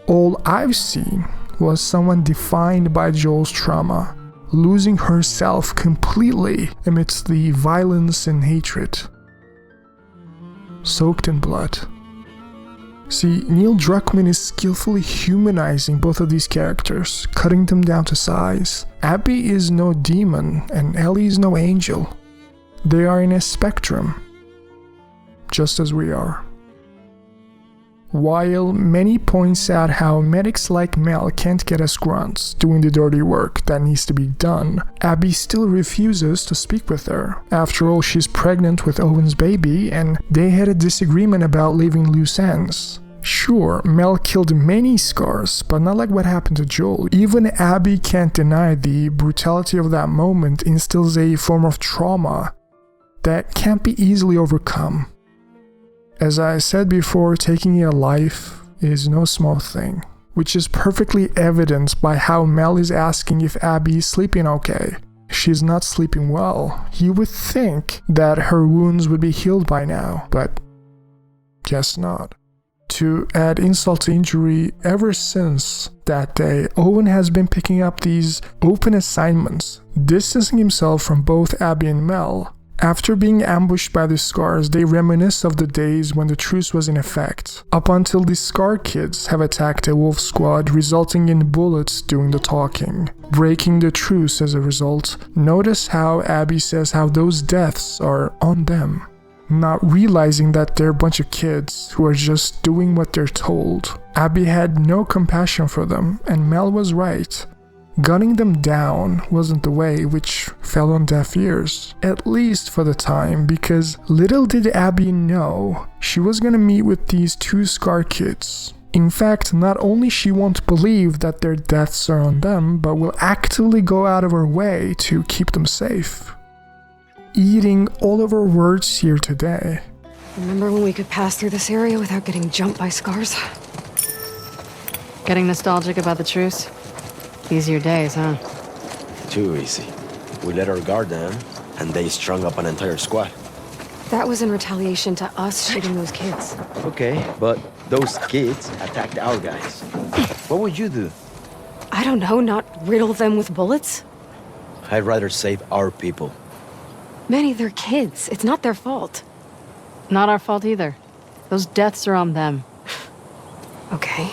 All I've seen was someone defined by Joel's trauma, losing herself completely amidst the violence and hatred, soaked in blood. See, Neil Druckmann is skillfully humanizing both of these characters, cutting them down to size. Abby is no demon, and Ellie is no angel. They are in a spectrum, just as we are. While many points out how medics like Mel can't get us grunts doing the dirty work that needs to be done, Abby still refuses to speak with her. After all, she's pregnant with Owen's baby, and they had a disagreement about leaving loose ends. Sure, Mel killed many scars, but not like what happened to Joel. Even Abby can't deny the brutality of that moment instills a form of trauma that can't be easily overcome. As I said before, taking a life is no small thing, which is perfectly evidenced by how Mel is asking if Abby is sleeping okay. She's not sleeping well. You would think that her wounds would be healed by now, but guess not. To add insult to injury, ever since that day, Owen has been picking up these open assignments, distancing himself from both Abby and Mel. After being ambushed by the Scars, they reminisce of the days when the Truce was in effect, up until the Scar kids have attacked a wolf squad, resulting in bullets doing the talking, breaking the Truce as a result. Notice how Abby says how those deaths are on them, not realizing that they're a bunch of kids who are just doing what they're told. Abby had no compassion for them, and Mel was right. Gunning them down wasn't the way, which fell on deaf ears, at least for the time, because little did Abby know she was gonna meet with these two Scar kids. In fact, not only she won't believe that their deaths are on them, but will actively go out of her way to keep them safe. Eating all of her words here today. Remember when we could pass through this area without getting jumped by Scars? Getting nostalgic about the Truce? Easier days, huh? Too easy. We let our guard down, and they strung up an entire squad. That was in retaliation to us shooting those kids. Okay, but those kids attacked our guys. What would you do? I don't know, not riddle them with bullets? I'd rather save our people. Manny, they're kids. It's not their fault. Not our fault either. Those deaths are on them. Okay.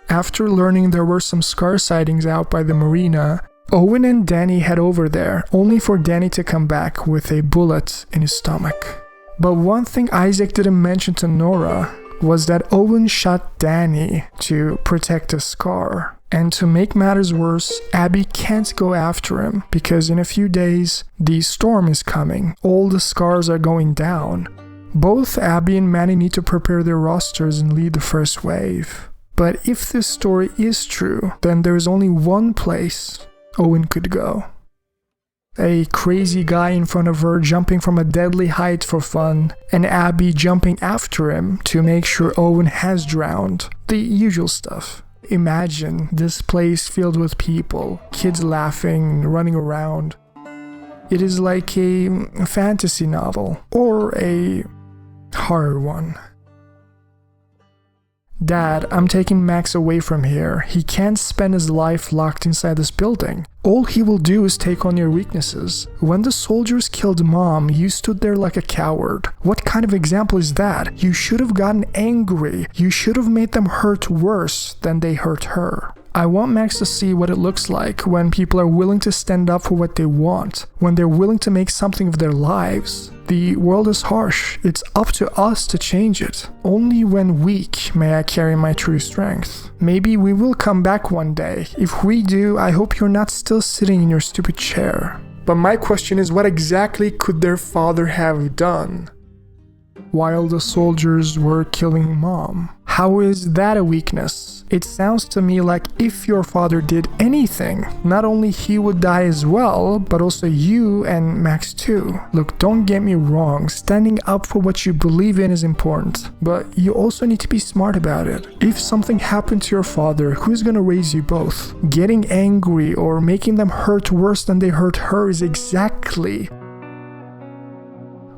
After learning there were some Scar sightings out by the marina, Owen and Danny head over there, only for Danny to come back with a bullet in his stomach. But one thing Isaac didn't mention to Nora was that Owen shot Danny to protect a Scar. And to make matters worse, Abby can't go after him because in a few days, the storm is coming. All the Scars are going down. Both Abby and Manny need to prepare their rosters and lead the first wave. But if this story is true, then there's only one place Owen could go. A crazy guy in front of her jumping from a deadly height for fun, and Abby jumping after him to make sure Owen has drowned. The usual stuff. Imagine this place filled with people, kids laughing, running around. It is like a fantasy novel or a horror one. Dad, I'm taking Max away from here. He can't spend his life locked inside this building. All he will do is take on your weaknesses. When the soldiers killed Mom, you stood there like a coward. What kind of example is that? You should have gotten angry. You should have made them hurt worse than they hurt her. I want Max to see what it looks like when people are willing to stand up for what they want, when they're willing to make something of their lives. The world is harsh. It's up to us to change it. Only when weak may I carry my true strength. Maybe we will come back one day. If we do, I hope you're not still sitting in your stupid chair. But my question is, what exactly could their father have done while the soldiers were killing Mom? How is that a weakness? It sounds to me like if your father did anything, not only he would die as well, but also you and Max too. Look, don't get me wrong, standing up for what you believe in is important, but you also need to be smart about it. If something happened to your father, who's gonna raise you both? Getting angry or making them hurt worse than they hurt her is exactly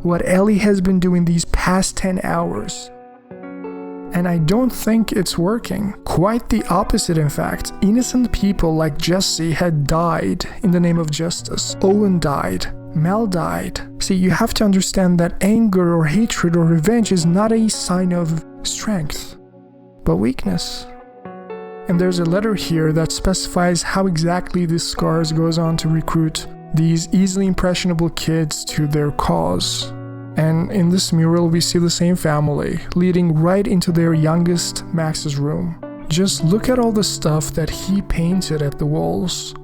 what Ellie has been doing these past 10 hours. And I don't think it's working. Quite the opposite, in fact. Innocent people like Jesse had died in the name of justice. Owen died. Mel died. See, you have to understand that anger or hatred or revenge is not a sign of strength, but weakness. And there's a letter here that specifies how exactly this Scars goes on to recruit these easily impressionable kids to their cause. And in this mural, we see the same family, leading right into their youngest, Max's room. Just look at all the stuff that he painted at the walls.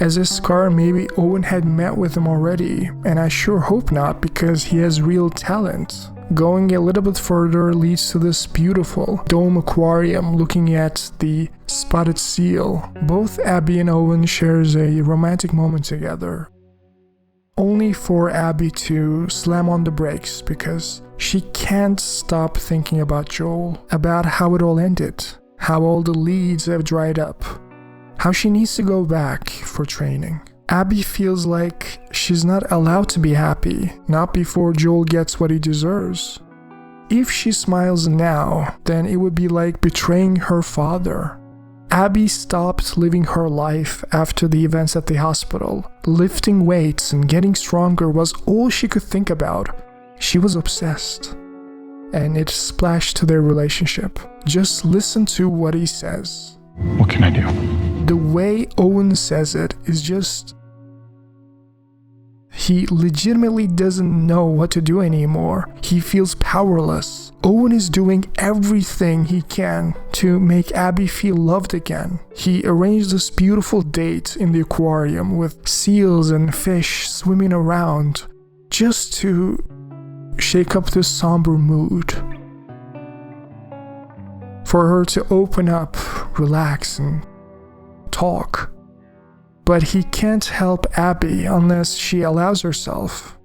As a Scar, maybe Owen had met with him already, and I sure hope not, because he has real talent. Going a little bit further leads to this beautiful dome aquarium looking at the spotted seal. Both Abby and Owen shares a romantic moment together, only for Abby to slam on the brakes because she can't stop thinking about Joel, about how it all ended, how all the leads have dried up, how she needs to go back for training. Abby feels like she's not allowed to be happy, not before Joel gets what he deserves. If she smiles now, then it would be like betraying her father. Abby stopped living her life after the events at the hospital. Lifting weights and getting stronger was all she could think about. She was obsessed. And it splashed to their relationship. Just listen to what he says. What can I do? The way Owen says it is just... He legitimately doesn't know what to do anymore. He feels powerless. Owen is doing everything he can to make Abby feel loved again. He arranged this beautiful date in the aquarium with seals and fish swimming around just to shake up this somber mood. For her to open up, relax, and talk. But he can't help Abby unless she allows herself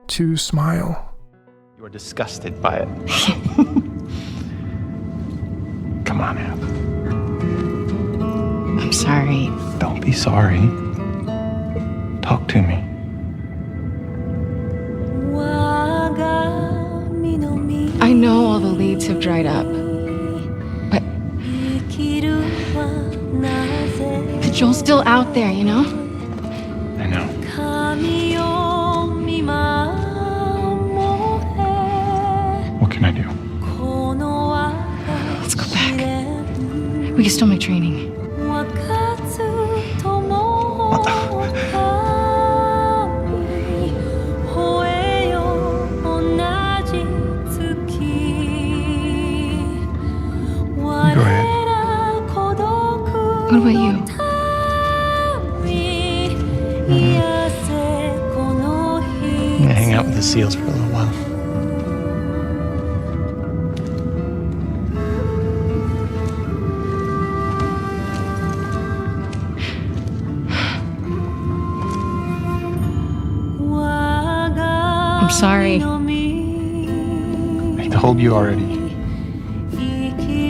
to smile. You are disgusted by it. Come on, Ab. I'm sorry. Don't be sorry. Talk to me. I know all the leads have dried up, but Joel's still out there, you know? I know. What can I do? Let's go back. We can still make training. Go ahead. What about you? I'm gonna hang out with the seals for a little while. I'm sorry. I told you already.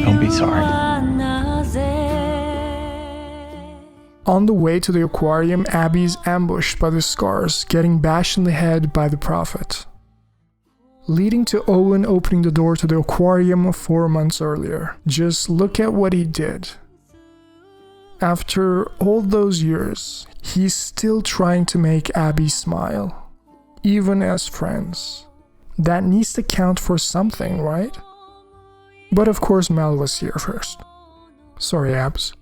Don't be sorry. On the way to the aquarium, Abby is ambushed by the scars, getting bashed in the head by the prophet, leading to Owen opening the door to the aquarium 4 months earlier. Just look at what he did. After all those years, he's still trying to make Abby smile, even as friends. That needs to count for something, right? But of course Mel was here first. Sorry, Abs.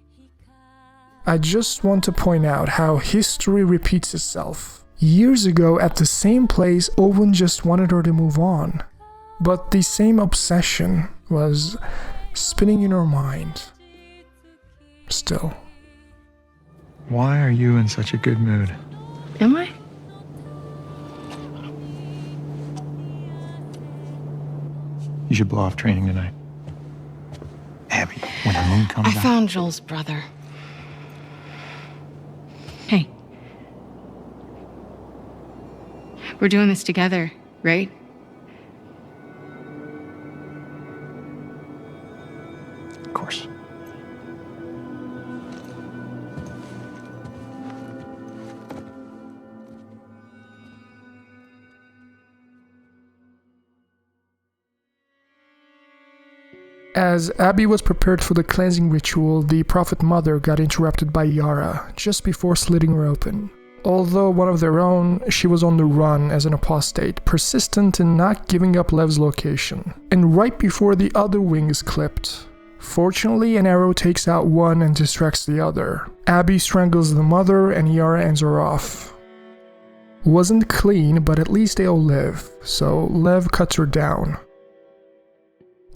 I just want to point out how history repeats itself. Years ago, at the same place, Owen just wanted her to move on. But the same obsession was spinning in her mind. Still. Why are you in such a good mood? Am I? You should blow off training tonight. Abby, when the moon comes out... I found Joel's brother. Hey. We're doing this together, right? Of course. As Abby was prepared for the cleansing ritual, the Prophet Mother got interrupted by Yara just before slitting her open. Although one of their own, she was on the run as an apostate, persistent in not giving up Lev's location. And right before the other wing is clipped, fortunately an arrow takes out one and distracts the other. Abby strangles the mother and Yara ends her off. Wasn't clean, but at least they all live, so Lev cuts her down.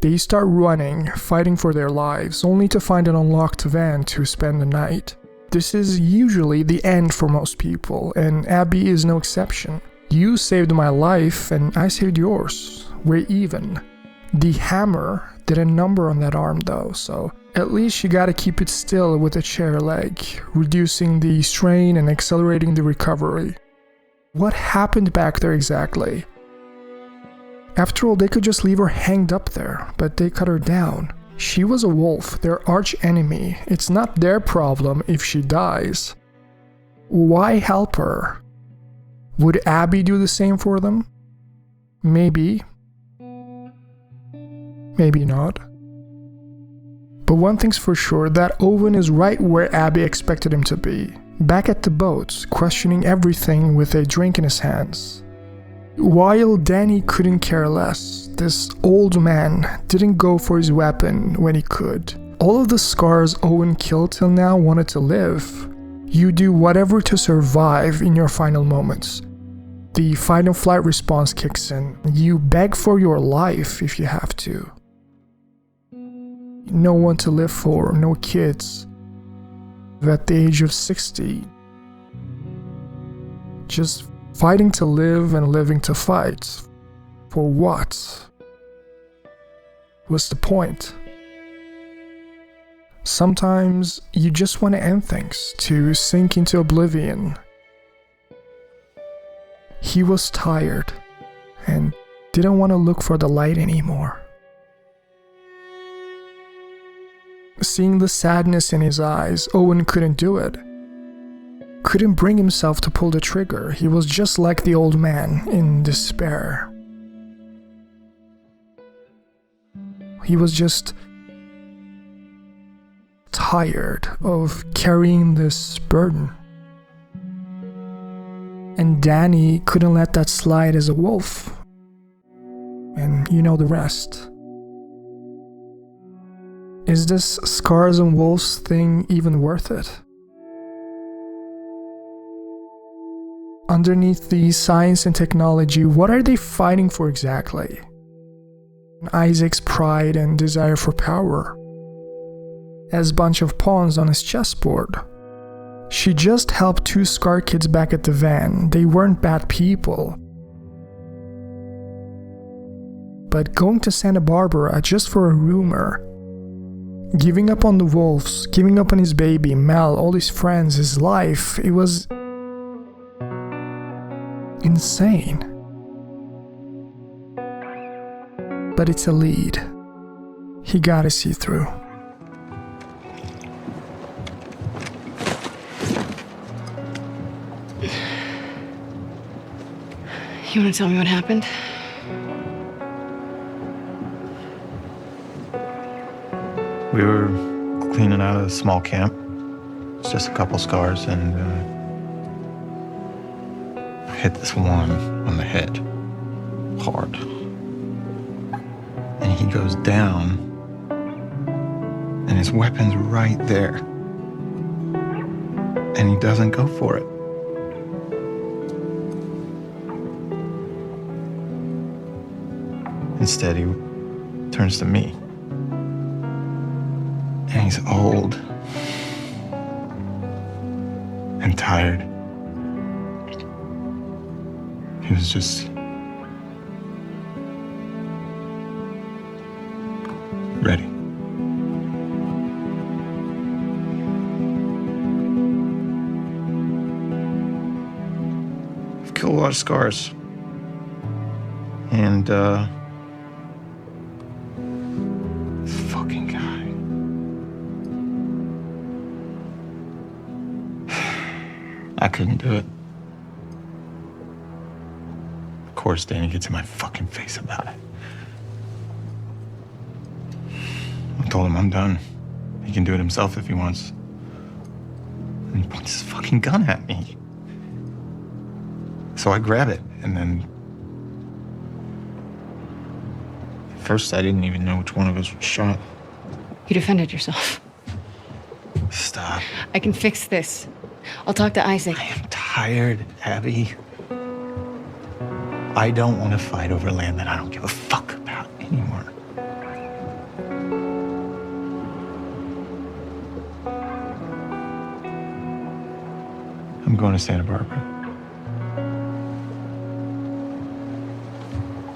They start running, fighting for their lives, only to find an unlocked van to spend the night. This is usually the end for most people, and Abby is no exception. You saved my life, and I saved yours. We're even. The hammer did a number on that arm though, so at least you gotta keep it still with a chair leg, reducing the strain and accelerating the recovery. What happened back there exactly? After all, they could just leave her hanged up there, but they cut her down. She was a wolf, their arch enemy. It's not their problem if she dies. Why help her? Would Abby do the same for them? Maybe. Maybe not. But one thing's for sure, that Owen is right where Abby expected him to be. Back at the boat, questioning everything with a drink in his hands. While Danny couldn't care less, this old man didn't go for his weapon when he could. All of the scars Owen killed till now wanted to live. You do whatever to survive in your final moments. The fight and flight response kicks in. You beg for your life if you have to. No one to live for, no kids. At the age of 60. Just fighting to live and living to fight. For what? What's the point? Sometimes you just want to end things, to sink into oblivion. He was tired and didn't want to look for the light anymore. Seeing the sadness in his eyes, Owen couldn't do it. Couldn't bring himself to pull the trigger. He was just like the old man, in despair. He was just tired of carrying this burden. And Danny couldn't let that slide as a wolf. And you know the rest. Is this scars and wolves thing even worth it? Underneath the science and technology, what are they fighting for exactly? Isaac's pride and desire for power. As a bunch of pawns on his chessboard. She just helped 2 scar kids back at the van. They weren't bad people. But going to Santa Barbara just for a rumor. Giving up on the wolves, giving up on his baby, Mel, all his friends, his life, it was insane. But it's a lead. He gotta see through. You want to tell me what happened? We were cleaning out a small camp. It's just a couple scars, and I hit this one on the head hard. And he goes down, and his weapon's right there. And he doesn't go for it. Instead, he turns to me. And he's old and tired. He was just ready. I've killed a lot of scars. And, I couldn't do it. Of course, Danny gets in my fucking face about it. I told him I'm done. He can do it himself if he wants. And he points his fucking gun at me. So I grab it, and then... At first, I didn't even know which one of us was shot. You defended yourself. Stop. I can fix this. I'll talk to Isaac. I am tired, Abby. I don't want to fight over land that I don't give a fuck about anymore. I'm going to Santa Barbara.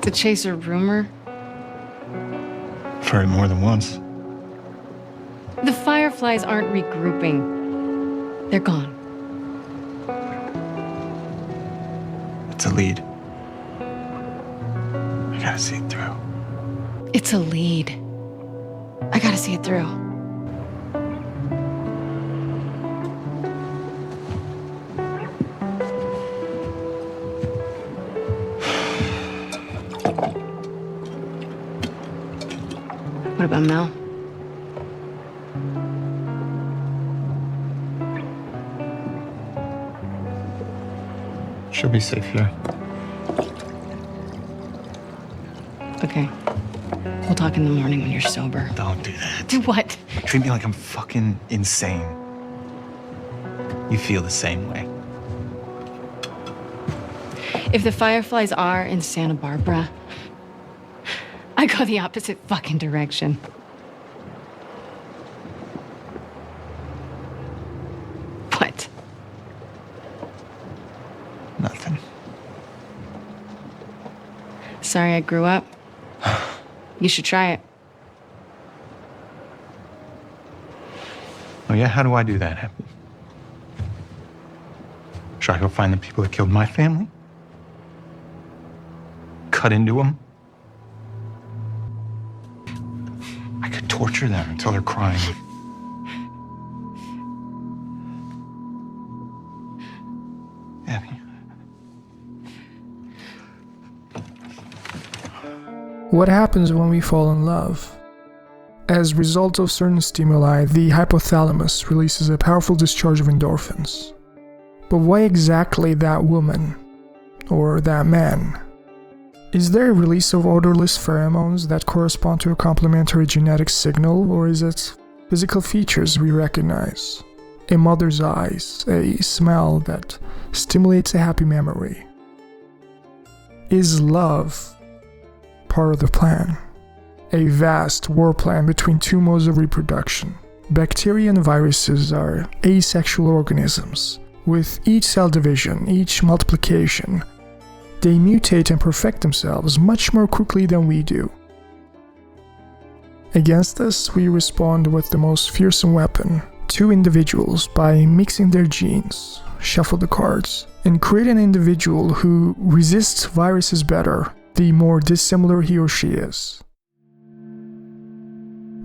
To chase a rumor? I've heard it more than once. The Fireflies aren't regrouping. They're gone. It's a lead. I gotta see it through. It's a lead. I gotta see it through. What about Mel? She'll be safe here. Okay. We'll talk in the morning when you're sober. Don't do that. Do what? Treat me like I'm fucking insane. You feel the same way. If the Fireflies are in Santa Barbara, I go the opposite fucking direction. What? Nothing. Sorry I grew up. You should try it. Oh yeah? How do I do that, Abby? Should I go find the people that killed my family? Cut into them? I could torture them until they're crying. Abby. What happens when we fall in love? As a result of certain stimuli, the hypothalamus releases a powerful discharge of endorphins. But why exactly that woman? Or that man? Is there a release of odorless pheromones that correspond to a complementary genetic signal, or is it physical features we recognize? A mother's eyes, a smell that stimulates a happy memory? Is love part of the plan? A vast war plan between two modes of reproduction. Bacteria and viruses are asexual organisms. With each cell division, each multiplication, they mutate and perfect themselves much more quickly than we do. Against this, we respond with the most fearsome weapon, two individuals, by mixing their genes, shuffle the cards, and create an individual who resists viruses better the more dissimilar he or she is.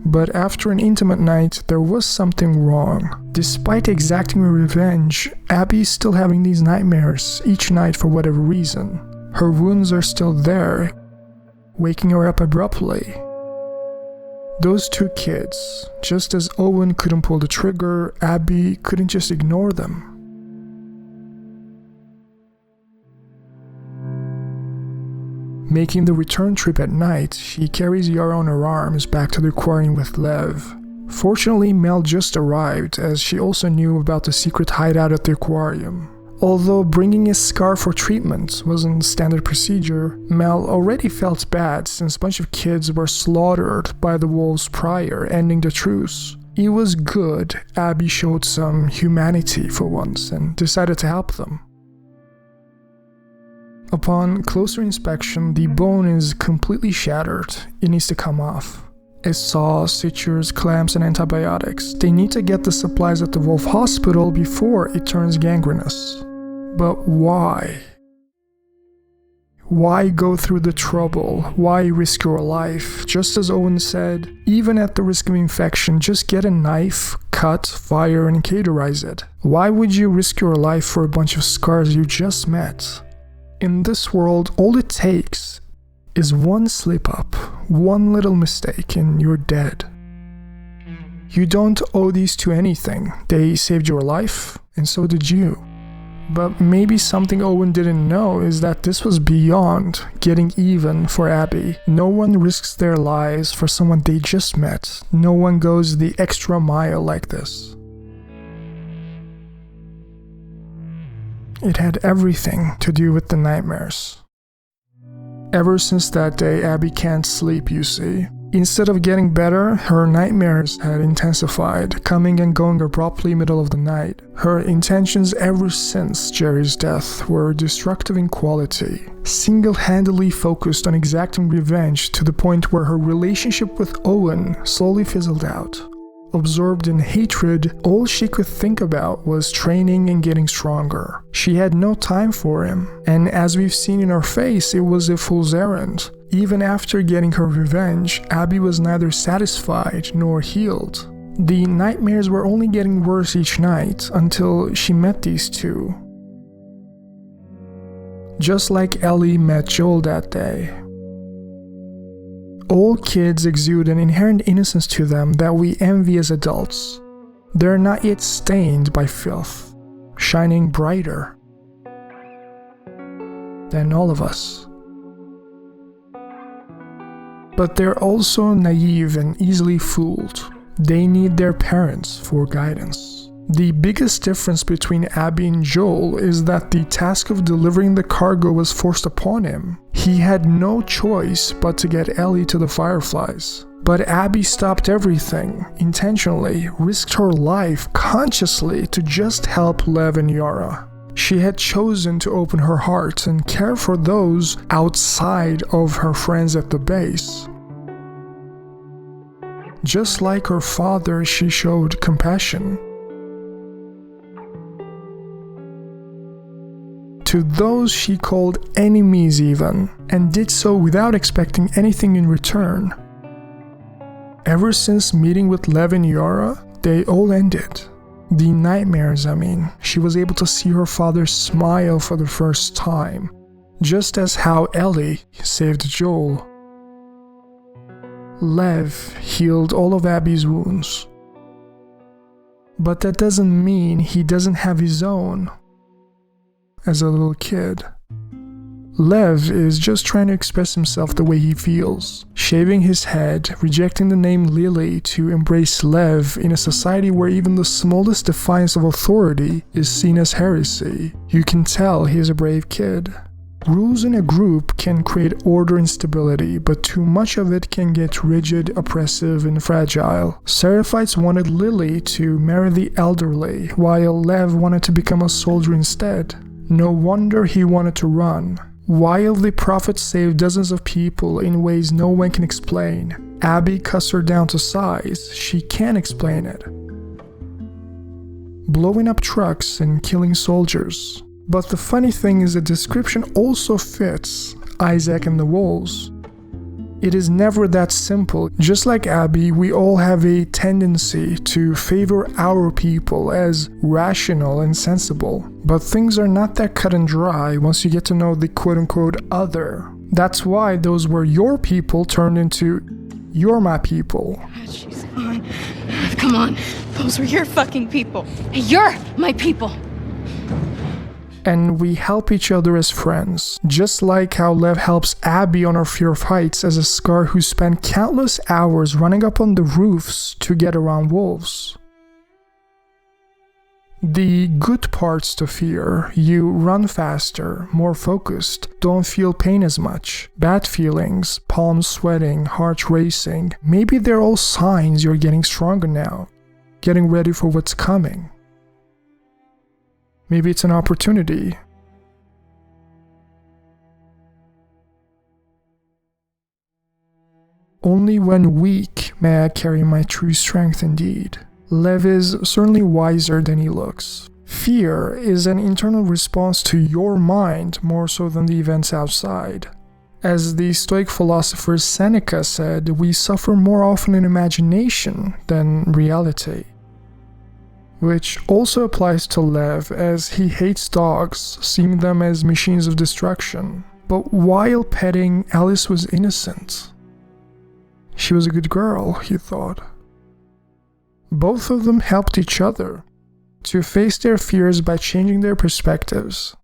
But after an intimate night, there was something wrong. Despite exacting revenge, Abby's still having these nightmares each night for whatever reason. Her wounds are still there, waking her up abruptly. Those two kids, just as Owen couldn't pull the trigger, Abby couldn't just ignore them. Making the return trip at night, she carries Yara on her arms back to the aquarium with Lev. Fortunately, Mel just arrived, as she also knew about the secret hideout at the aquarium. Although bringing a scar for treatment wasn't standard procedure, Mel already felt bad since a bunch of kids were slaughtered by the wolves prior, ending the truce. It was good Abby showed some humanity for once and decided to help them. Upon closer inspection, the bone is completely shattered. It needs to come off. A saw, sutures, clamps, and antibiotics. They need to get the supplies at the Wolf Hospital before it turns gangrenous. But why? Why go through the trouble? Why risk your life? Just as Owen said, even at the risk of infection, just get a knife, cut, fire, and cauterize it. Why would you risk your life for a bunch of scars you just met? In this world, all it takes is one slip-up, one little mistake, and you're dead. You don't owe these two anything. They saved your life, and so did you. But maybe something Owen didn't know is that this was beyond getting even for Abby. No one risks their lives for someone they just met. No one goes the extra mile like this. It had everything to do with the nightmares. Ever since that day, Abby can't sleep, you see. Instead of getting better, her nightmares had intensified, coming and going abruptly middle of the night. Her intentions ever since Jerry's death were destructive in quality, single-handedly focused on exacting revenge to the point where her relationship with Owen slowly fizzled out. Absorbed in hatred, all she could think about was training and getting stronger. She had no time for him, and as we've seen in her face, it was a fool's errand. Even after getting her revenge, Abby was neither satisfied nor healed. The nightmares were only getting worse each night until she met these two. Just like Ellie met Joel that day. All kids exude an inherent innocence to them that we envy as adults. They're not yet stained by filth, shining brighter than all of us. But they're also naive and easily fooled. They need their parents for guidance. The biggest difference between Abby and Joel is that the task of delivering the cargo was forced upon him. He had no choice but to get Ellie to the Fireflies. But Abby stopped everything, intentionally, risked her life consciously to just help Lev and Yara. She had chosen to open her heart and care for those outside of her friends at the base. Just like her father, she showed compassion. To those she called enemies even, and did so without expecting anything in return. Ever since meeting with Lev and Yara, they all ended. The nightmares, I mean. She was able to see her father smile for the first time, just as how Ellie saved Joel. Lev healed all of Abby's wounds. But that doesn't mean he doesn't have his own. As a little kid, Lev is just trying to express himself the way he feels, shaving his head, rejecting the name Lily to embrace Lev in a society where even the smallest defiance of authority is seen as heresy. You can tell he is a brave kid. Rules in a group can create order and stability, but too much of it can get rigid, oppressive, and fragile. Seraphites wanted Lily to marry the elderly, while Lev wanted to become a soldier instead. No wonder he wanted to run. While the Prophet saved dozens of people in ways no one can explain, Abby cuts her down to size. She can't explain it. Blowing up trucks and killing soldiers. But the funny thing is the description also fits Isaac and the wolves. It is never that simple. Just like Abby, we all have a tendency to favor our people as rational and sensible. But things are not that cut and dry once you get to know the quote-unquote other. That's why those were your people turned into you're my people. Come on. Those were your fucking people. You're my people. And we help each other as friends, just like how Lev helps Abby on her fear of heights as a Scar who spent countless hours running up on the roofs to get around wolves. The good parts to fear: you run faster, more focused, don't feel pain as much. Bad feelings, palms sweating, heart racing, maybe they're all signs you're getting stronger now, getting ready for what's coming. Maybe it's an opportunity. Only when weak may I carry my true strength indeed. Lev is certainly wiser than he looks. Fear is an internal response to your mind more so than the events outside. As the Stoic philosopher Seneca said, we suffer more often in imagination than reality. Which also applies to Lev, as he hates dogs, seeing them as machines of destruction. But while petting, Alice was innocent. She was a good girl, he thought. Both of them helped each other to face their fears by changing their perspectives.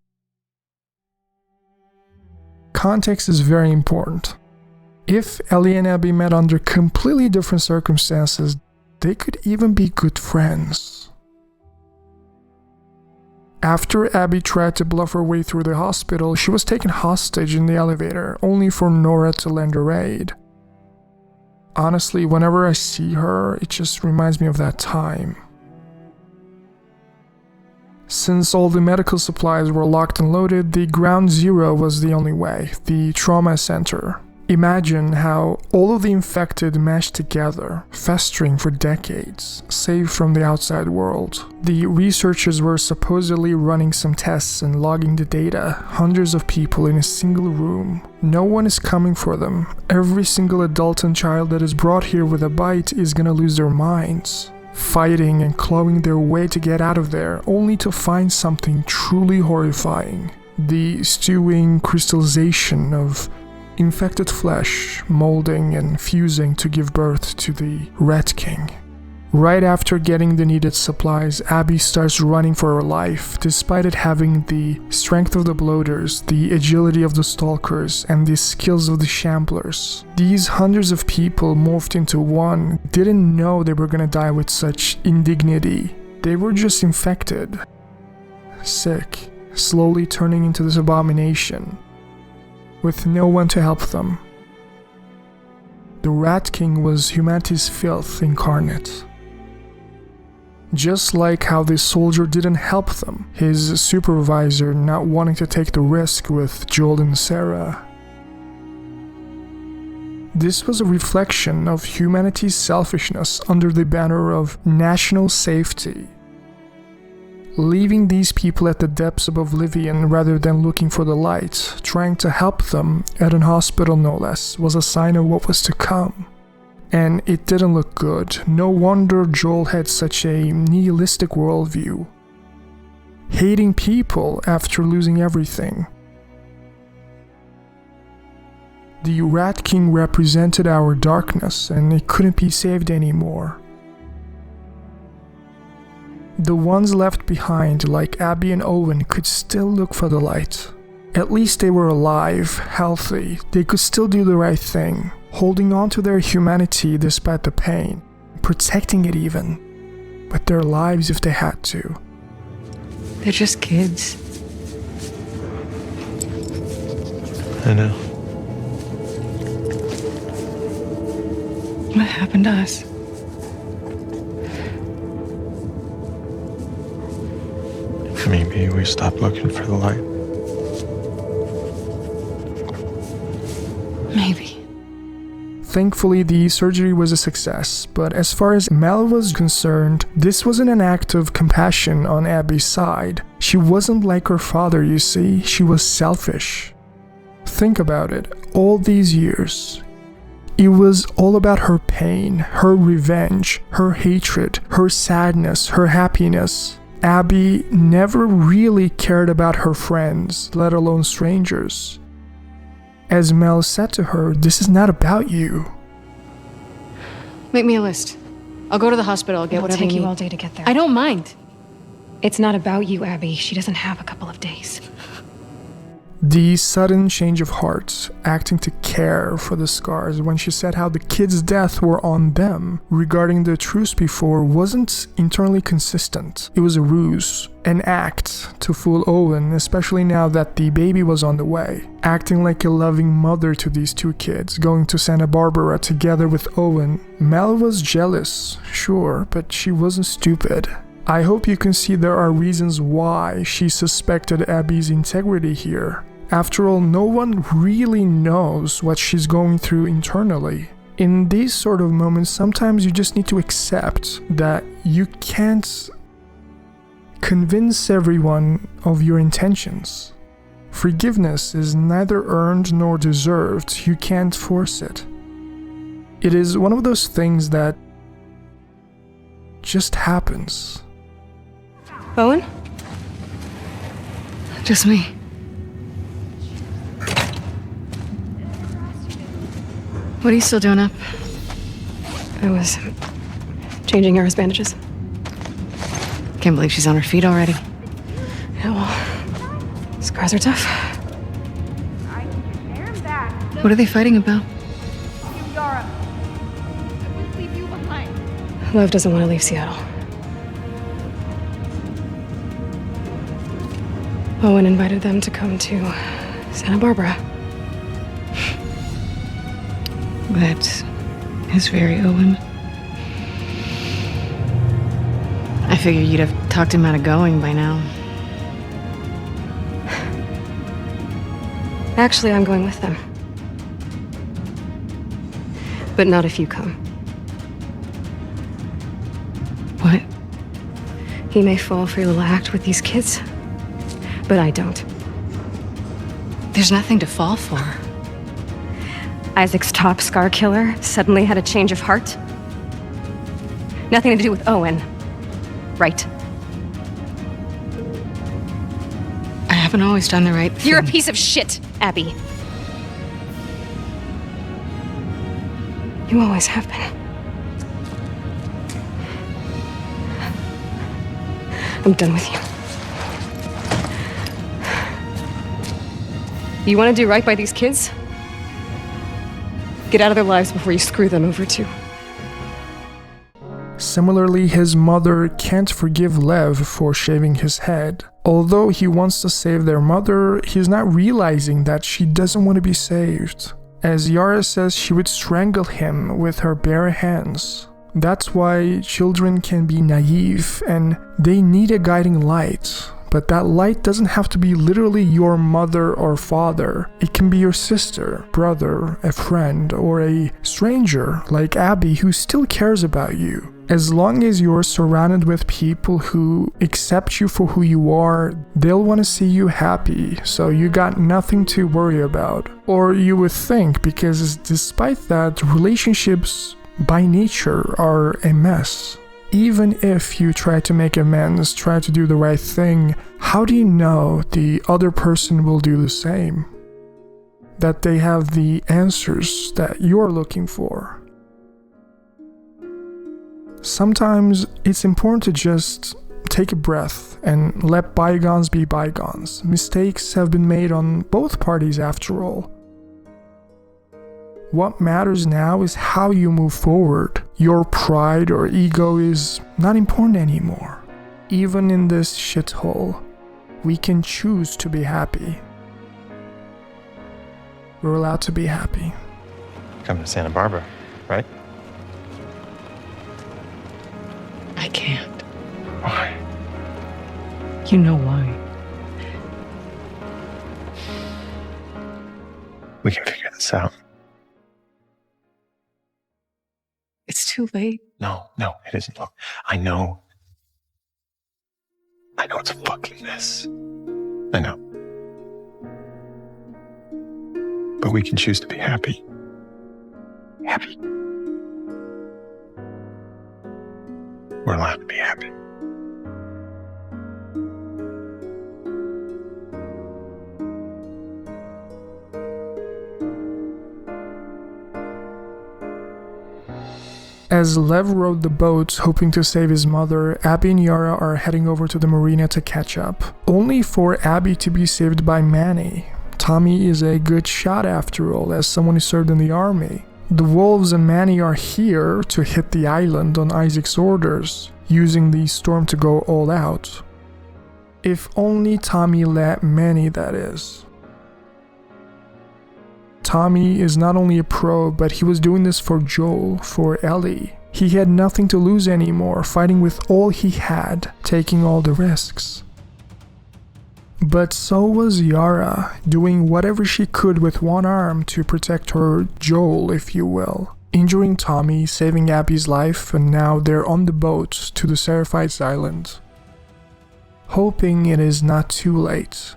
Context is very important. If Ellie and Abby met under completely different circumstances, they could even be good friends. After Abby tried to bluff her way through the hospital, she was taken hostage in the elevator, only for Nora to lend her aid. Honestly, whenever I see her, it just reminds me of that time. Since all the medical supplies were locked and loaded, the ground zero was the only way, the trauma center. Imagine how all of the infected meshed together, festering for decades, safe from the outside world. The researchers were supposedly running some tests and logging the data, hundreds of people in a single room. No one is coming for them. Every single adult and child that is brought here with a bite is gonna lose their minds, fighting and clawing their way to get out of there, only to find something truly horrifying. The stewing crystallization of infected flesh, molding and fusing to give birth to the Rat King. Right after getting the needed supplies, Abby starts running for her life, despite it having the strength of the bloaters, the agility of the stalkers, and the skills of the shamblers. These hundreds of people morphed into one didn't know they were gonna die with such indignity. They were just infected, sick, slowly turning into this abomination, with no one to help them. The Rat King was humanity's filth incarnate. Just like how the soldier didn't help them, his supervisor not wanting to take the risk with Joel and Sarah. This was a reflection of humanity's selfishness under the banner of national safety. Leaving these people at the depths of oblivion rather than looking for the light, trying to help them, at an hospital no less, was a sign of what was to come. And it didn't look good. No wonder Joel had such a nihilistic worldview. Hating people after losing everything. The Rat King represented our darkness, and it couldn't be saved anymore. The ones left behind, like Abby and Owen, could still look for the light. At least they were alive, healthy, they could still do the right thing, holding on to their humanity despite the pain, protecting it even, with their lives if they had to. They're just kids. I know. What happened to us? Maybe we stopped looking for the light. Maybe. Thankfully, the surgery was a success, but as far as Mel was concerned, this wasn't an act of compassion on Abby's side. She wasn't like her father, you see, she was selfish. Think about it, all these years, It was all about her pain, her revenge, her hatred, her sadness, her happiness. Abby never really cared about her friends, let alone strangers. As Mel said to her, this is not about you. Make me a list. I'll go to the hospital, I'll get It'll whatever take you you need. all day to get there. I don't mind. It's not about you, Abby. She doesn't have a couple of days. The sudden change of heart, acting to care for the scars when she said how the kids' death were on them regarding the truce before, wasn't internally consistent. It was a ruse, an act to fool Owen, especially now that the baby was on the way. Acting like a loving mother to these two kids, going to Santa Barbara together with Owen. Mel was jealous, sure, but she wasn't stupid. I hope you can see there are reasons why she suspected Abby's integrity here. After all, no one really knows what she's going through internally. In these sort of moments, sometimes you just need to accept that you can't convince everyone of your intentions. Forgiveness is neither earned nor deserved. You can't force it. It is one of those things that just happens. Owen? Just me. What are you still doing up? I was changing Yara's bandages. Can't believe she's on her feet already. Yeah, well, scars are tough. What are they fighting about? Yara, I wouldn't leave you behind. Love doesn't want to leave Seattle. Owen invited them to come to Santa Barbara. That is very Owen. I figured you'd have talked him out of going by now. Actually, I'm going with them. But not if you come. What? He may fall for your little act with these kids, but I don't. There's nothing to fall for. Isaac's top scar killer suddenly had a change of heart? Nothing to do with Owen, right? I haven't always done the right thing. You're a piece of shit, Abby. You always have been. I'm done with you. You want to do right by these kids? Get out of their lives before you screw them over too. Similarly, his mother can't forgive Lev for shaving his head. Although he wants to save their mother, he's not realizing that she doesn't want to be saved. As Yara says, she would strangle him with her bare hands. That's why children can be naive and they need a guiding light. But that light doesn't have to be literally your mother or father. It can be your sister, brother, a friend, or a stranger like Abby who still cares about you. As long as you're surrounded with people who accept you for who you are, they'll want to see you happy, so you got nothing to worry about. Or you would think, because despite that, relationships by nature are a mess. Even if you try to make amends, try to do the right thing, how do you know the other person will do the same? That they have the answers that you're looking for? Sometimes it's important to just take a breath and let bygones be bygones. Mistakes have been made on both parties after all. What matters now is how you move forward. Your pride or ego is not important anymore. Even in this shithole, we can choose to be happy. We're allowed to be happy. Coming to Santa Barbara, right? I can't. Why? You know why. We can figure this out. It's too late. No, it isn't. Look, I know it's a fucking mess. I know. But we can choose to be happy. happy. We're allowed to be happy. As Lev rowed the boat, hoping to save his mother, Abby and Yara are heading over to the marina to catch up, only for Abby to be saved by Manny. Tommy is a good shot after all, as someone who served in the army. The wolves and Manny are here to hit the island on Isaac's orders, using the storm to go all out. If only Tommy let Manny, that is. Tommy is not only a pro, but he was doing this for Joel, for Ellie. He had nothing to lose anymore, fighting with all he had, taking all the risks. But so was Yara, doing whatever she could with one arm to protect her Joel, if you will. Injuring Tommy, saving Abby's life, and now they're on the boat to the Seraphites Island. Hoping it is not too late.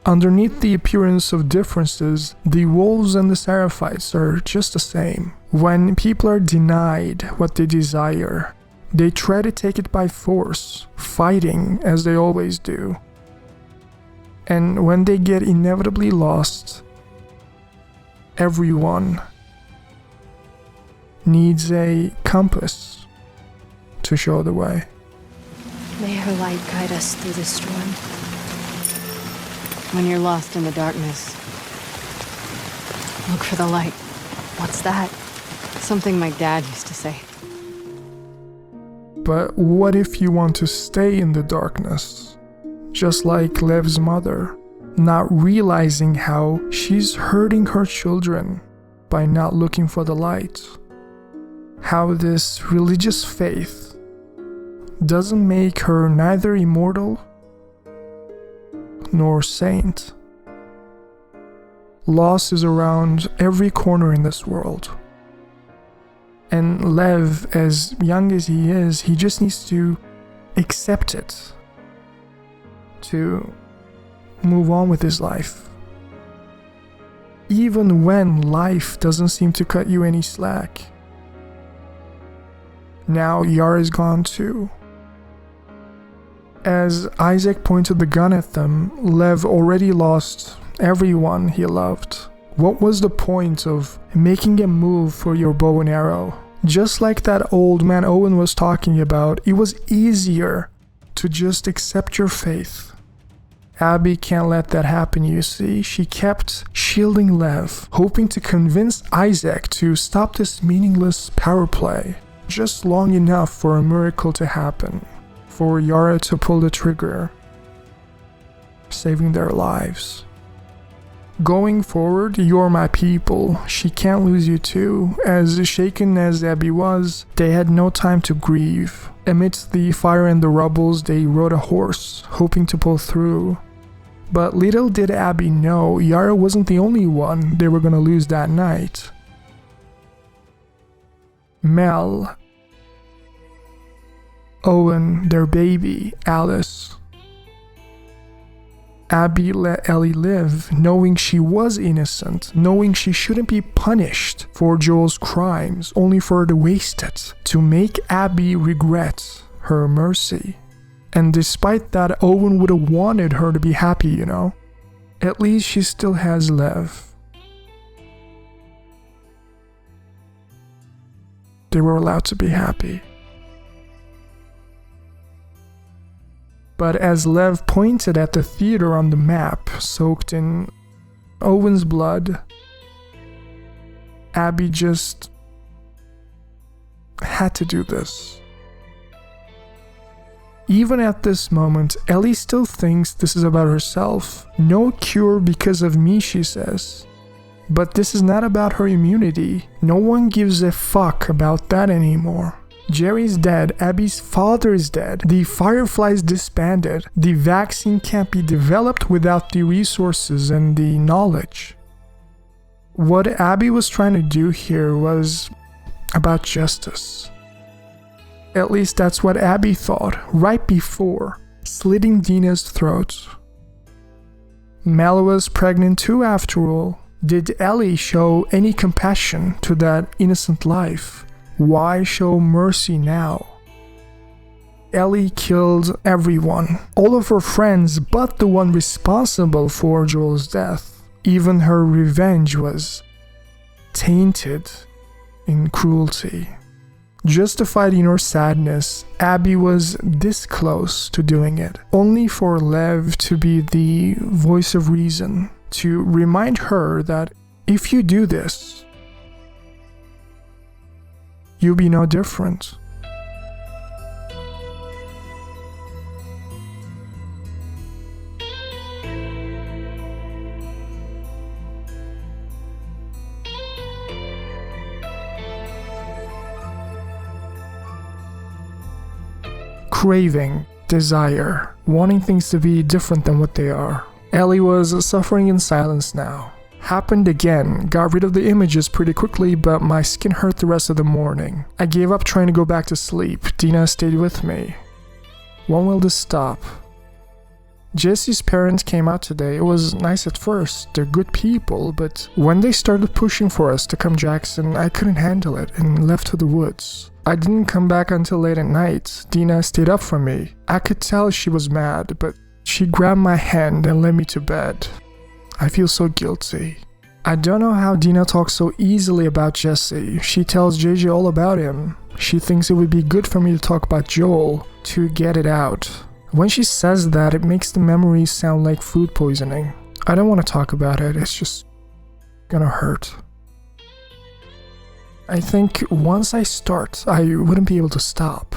Underneath the appearance of differences, the wolves and the Seraphites are just the same. When people are denied what they desire, they try to take it by force, fighting as they always do. And when they get inevitably lost, everyone needs a compass to show the way. May her light guide us through the storm. When you're lost in the darkness, look for the light. What's that? Something my dad used to say. But what if you want to stay in the darkness? Just like Lev's mother, not realizing how she's hurting her children by not looking for the light. How this religious faith doesn't make her neither immortal nor saint. Loss is around every corner in this world. And Lev, as young as he is, he just needs to accept it, to move on with his life. Even when life doesn't seem to cut you any slack. Now Yara's gone too. As Isaac pointed the gun at them, Lev already lost everyone he loved. What was the point of making a move for your bow and arrow? Just like that old man Owen was talking about, it was easier to just accept your faith. Abby can't let that happen, you see. She kept shielding Lev, hoping to convince Isaac to stop this meaningless power play, just long enough for a miracle to happen. For Yara to pull the trigger, saving their lives. Going forward, you're my people. She can't lose you too. As shaken as Abby was, they had no time to grieve. Amidst the fire and the rubbles, they rode a horse, hoping to pull through. But little did Abby know, Yara wasn't the only one they were gonna lose that night. Mel, Owen, their baby, Alice. Abby let Ellie live, knowing she was innocent, knowing she shouldn't be punished for Joel's crimes, only for her to waste it, to make Abby regret her mercy. And despite that, Owen would have wanted her to be happy, you know? At least she still has Lev. They were allowed to be happy. But as Lev pointed at the theater on the map, soaked in Owen's blood, Abby just had to do this. Even at this moment, Ellie still thinks this is about herself. No cure because of me, she says. But this is not about her immunity. No one gives a fuck about that anymore. Jerry's dead, Abby's father is dead, the Fireflies disbanded, the vaccine can't be developed without the resources and the knowledge. What Abby was trying to do here was about justice. At least that's what Abby thought, right before slitting Dina's throat. Mel was pregnant too, after all. Did Ellie show any compassion to that innocent life? Why show mercy now? Ellie killed everyone, all of her friends but the one responsible for Joel's death. Even her revenge was tainted in cruelty. Justified in her sadness, Abby was this close to doing it, only for Lev to be the voice of reason, to remind her that if you do this, you'll be no different. Craving, desire, wanting things to be different than what they are. Ellie was suffering in silence now. Happened again, got rid of the images pretty quickly, but my skin hurt the rest of the morning. I gave up trying to go back to sleep. Dina stayed with me. When will this stop? Jesse's parents came out today. It was nice at first. They're good people, but when they started pushing for us to come Jackson, I couldn't handle it and left to the woods. I didn't come back until late at night. Dina stayed up for me. I could tell she was mad, but she grabbed my hand and led me to bed. I feel so guilty. I don't know how Dina talks so easily about Jesse. She tells JJ all about him. She thinks it would be good for me to talk about Joel, to get it out. When she says that, it makes the memories sound like food poisoning. I don't want to talk about it, it's just gonna hurt. I think once I start, I wouldn't be able to stop.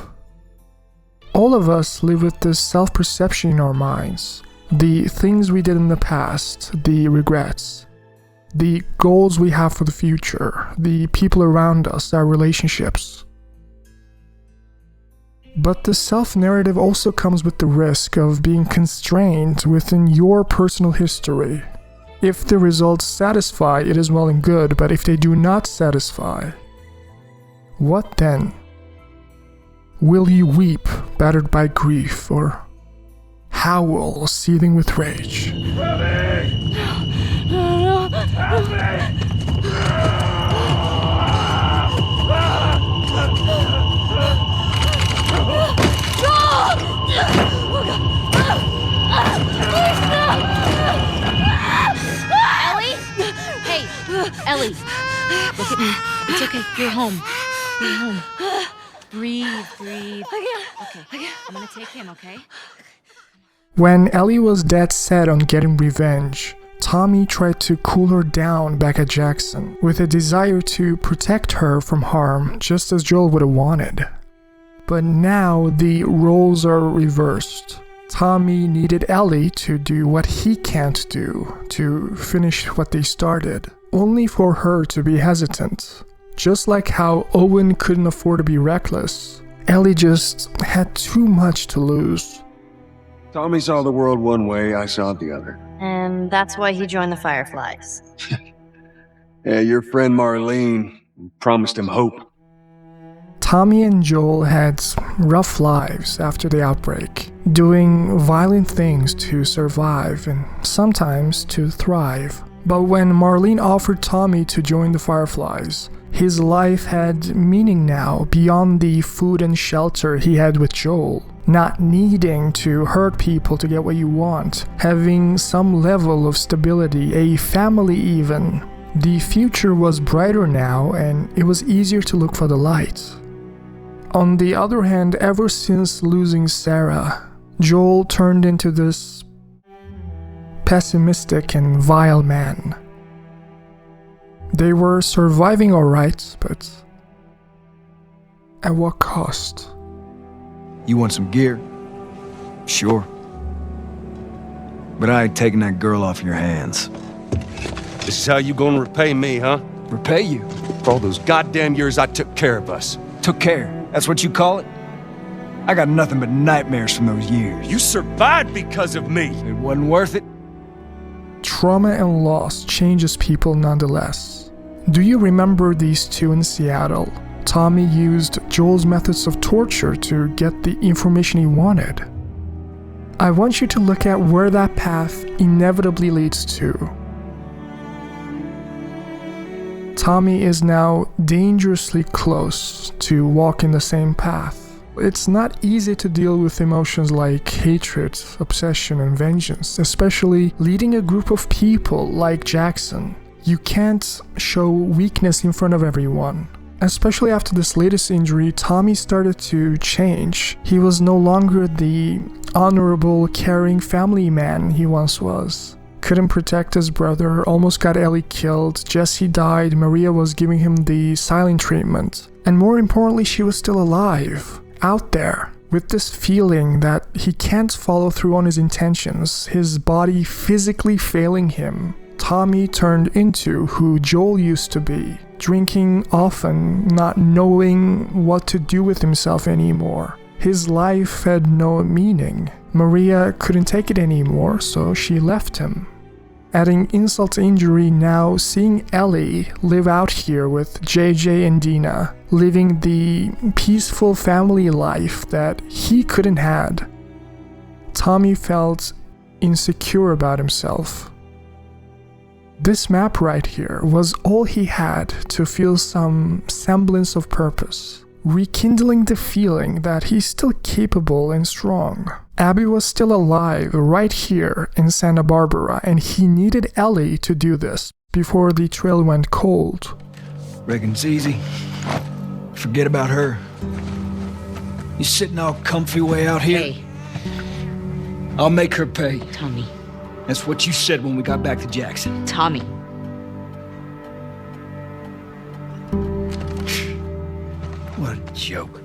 All of us live with this self-perception in our minds. The things we did in the past, the regrets, the goals we have for the future, the people around us, our relationships. But the self-narrative also comes with the risk of being constrained within your personal history. If the results satisfy, it is well and good, but if they do not satisfy, what then? Will you weep, battered by grief, or howl, seething with rage? Ellie? Hey, Ellie. Look at me. It's okay. You're home. You're home. Breathe. Okay, I'm gonna take him, okay? When Ellie was dead set on getting revenge, Tommy tried to cool her down back at Jackson, with a desire to protect her from harm, just as Joel would have wanted. But now the roles are reversed. Tommy needed Ellie to do what he can't do, to finish what they started, only for her to be hesitant. Just like how Owen couldn't afford to be reckless, Ellie just had too much to lose. Tommy saw the world one way, I saw it the other. And that's why he joined the Fireflies. Yeah, your friend Marlene promised him hope. Tommy and Joel had rough lives after the outbreak, doing violent things to survive and sometimes to thrive. But when Marlene offered Tommy to join the Fireflies, his life had meaning now beyond the food and shelter he had with Joel. Not needing to hurt people to get what you want, having some level of stability, a family even. The future was brighter now, and it was easier to look for the light. On the other hand, ever since losing Sarah, Joel turned into this pessimistic and vile man. They were surviving alright, but at what cost? You want some gear? Sure. But I ain't taking that girl off your hands. This is how you gonna repay me, huh? Repay you? For all those goddamn years I took care of us. Took care? That's what you call it? I got nothing but nightmares from those years. You survived because of me. It wasn't worth it. Trauma and loss changes people nonetheless. Do you remember these two in Seattle? Tommy used Joel's methods of torture to get the information he wanted. I want you to look at where that path inevitably leads to. Tommy is now dangerously close to walking the same path. It's not easy to deal with emotions like hatred, obsession, and vengeance, especially leading a group of people like Jackson. You can't show weakness in front of everyone. Especially after this latest injury, Tommy started to change. He was no longer the honorable, caring family man he once was. Couldn't protect his brother, almost got Ellie killed, Jesse died, Maria was giving him the silent treatment. And more importantly, she was still alive, out there, with this feeling that he can't follow through on his intentions, his body physically failing him. Tommy turned into who Joel used to be, drinking often, not knowing what to do with himself anymore. His life had no meaning. Maria couldn't take it anymore, so she left him. Adding insult to injury, now seeing Ellie live out here with JJ and Dina, living the peaceful family life that he couldn't had. Tommy felt insecure about himself. This map right here was all he had to feel some semblance of purpose, rekindling the feeling that he's still capable and strong. Abby was still alive right here in Santa Barbara, and he needed Ellie to do this before the trail went cold. Reckon it's easy. Forget about her. You sitting all comfy way out here? Hey. I'll make her pay. Tommy. That's what you said when we got back to Jackson. Tommy. What a joke.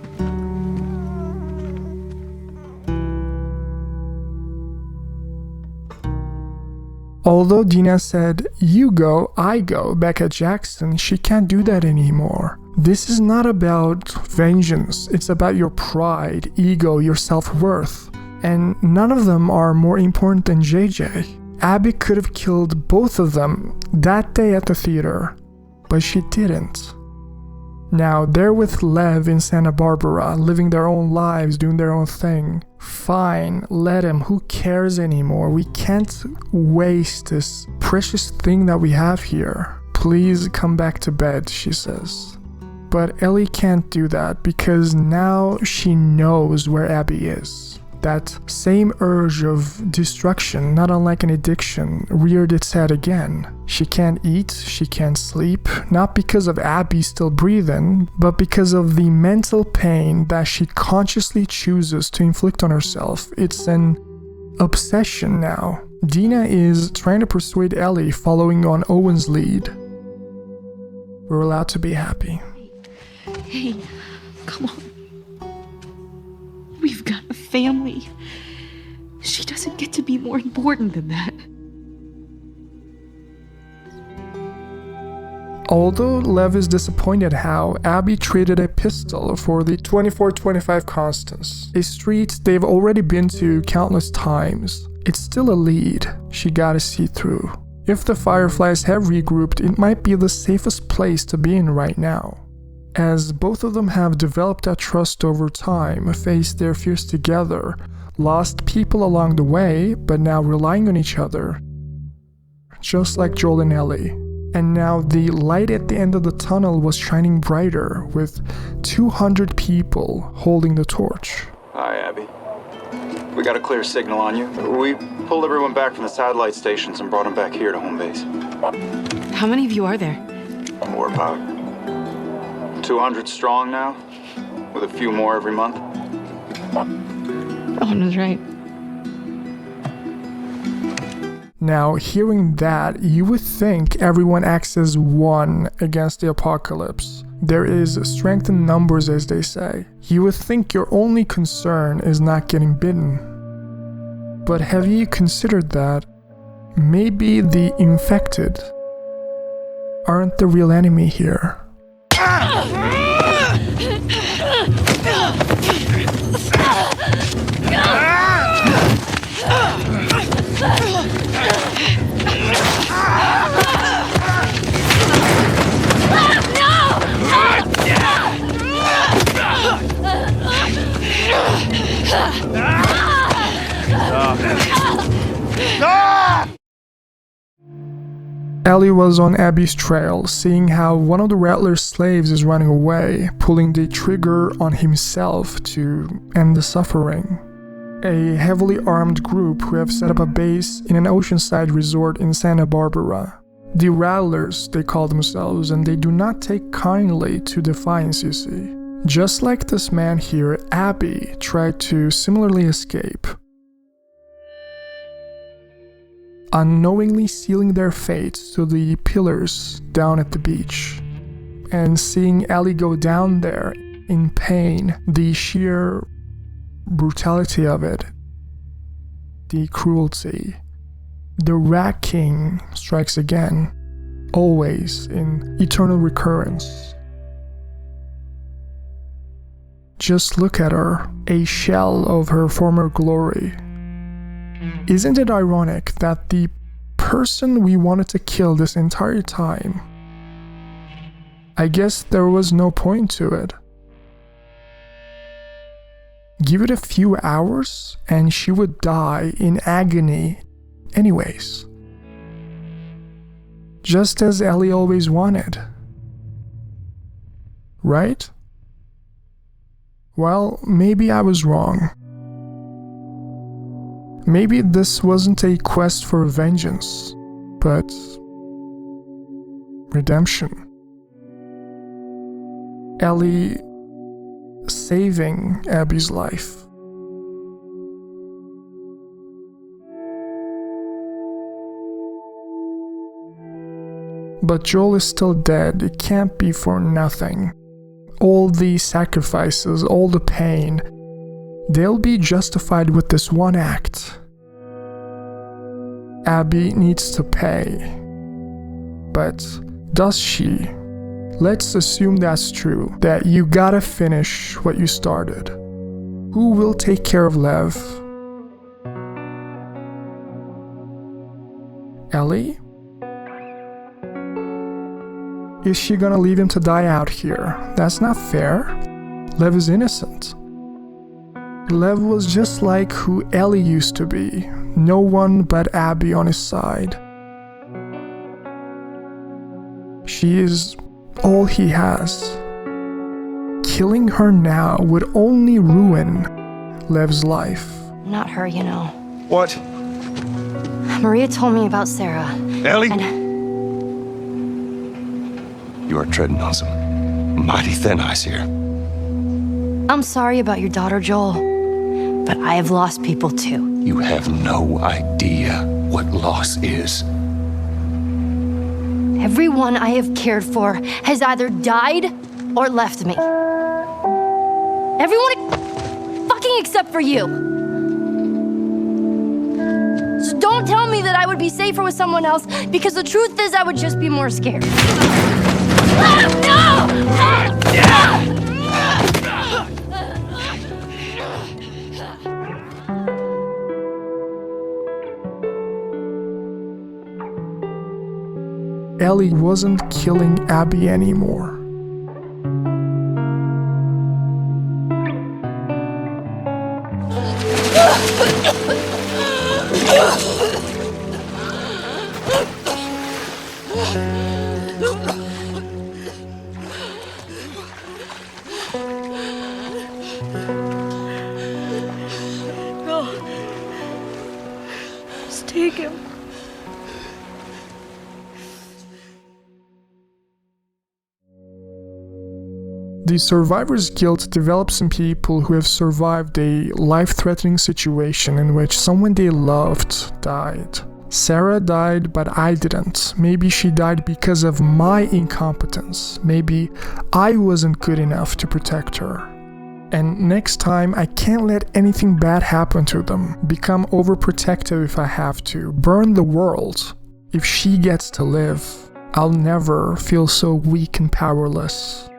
Although Dina said, "You go, I go," back at Jackson, she can't do that anymore. This is not about vengeance, it's about your pride, ego, your self-worth. And none of them are more important than JJ. Abby could have killed both of them that day at the theater, but she didn't. Now they're with Lev in Santa Barbara, living their own lives, doing their own thing. Fine, let him, who cares anymore? We can't waste this precious thing that we have here. Please come back to bed, she says. But Ellie can't do that because now she knows where Abby is. That same urge of destruction, not unlike an addiction, reared its head again. She can't eat, she can't sleep, not because of Abby still breathing, but because of the mental pain that she consciously chooses to inflict on herself. It's an obsession now. Dina is trying to persuade Ellie, following on Owen's lead. We're allowed to be happy. Hey, come on. We've got a family. She doesn't get to be more important than that. Although Lev is disappointed how Abby traded a pistol for the 24-25 Constance, a street they've already been to countless times, it's still a lead she gotta see through. If the Fireflies have regrouped, it might be the safest place to be in right now. As both of them have developed that trust over time, faced their fears together, lost people along the way, but now relying on each other. Just like Joel and Ellie. And now the light at the end of the tunnel was shining brighter, with 200 people holding the torch. Hi, Abby. We got a clear signal on you. We pulled everyone back from the satellite stations and brought them back here to home base. How many of you are there? We're about 200 strong now, with a few more every month. Owen was right. Now, hearing that, you would think everyone acts as one against the apocalypse. There is strength in numbers, as they say. You would think your only concern is not getting bitten. But have you considered that maybe the infected aren't the real enemy here? Ellie was on Abby's trail, seeing how one of the Rattlers' slaves is running away, pulling the trigger on himself to end the suffering. A heavily armed group who have set up a base in an oceanside resort in Santa Barbara. The Rattlers, they call themselves, and they do not take kindly to defiance, you see. Just like this man here, Abby tried to similarly escape, unknowingly sealing their fates to the pillars down at the beach. And seeing Ellie go down there in pain, the sheer brutality of it, the cruelty, the Rat King strikes again, always in eternal recurrence. Just look at her, a shell of her former glory. Isn't it ironic that the person we wanted to kill this entire time, I guess there was no point to it. Give it a few hours and she would die in agony anyways. Just as Ellie always wanted. Right? Well, maybe I was wrong. Maybe this wasn't a quest for vengeance, but redemption. Ellie saving Abby's life. But Joel is still dead. It can't be for nothing. All the sacrifices, all the pain, they'll be justified with this one act. Abby needs to pay. But does she? Let's assume that's true, that you gotta finish what you started. Who will take care of Lev? Ellie? Is she gonna leave him to die out here? That's not fair. Lev is innocent. Lev was just like who Ellie used to be. No one but Abby on his side. She is all he has. Killing her now would only ruin Lev's life. Not her, you know. What? Maria told me about Sarah. Ellie? You are treading on some mighty thin ice here. I'm sorry about your daughter, Joel, but I have lost people too. You have no idea what loss is. Everyone I have cared for has either died or left me. Everyone fucking except for you. So don't tell me that I would be safer with someone else, because the truth is I would just be more scared. Ellie wasn't killing Abby anymore. Just take him. The survivor's guilt develops in people who have survived a life-threatening situation in which someone they loved died. Sarah died, but I didn't. Maybe she died because of my incompetence. Maybe I wasn't good enough to protect her. And next time, I can't let anything bad happen to them. Become overprotective if I have to. Burn the world. If she gets to live, I'll never feel so weak and powerless.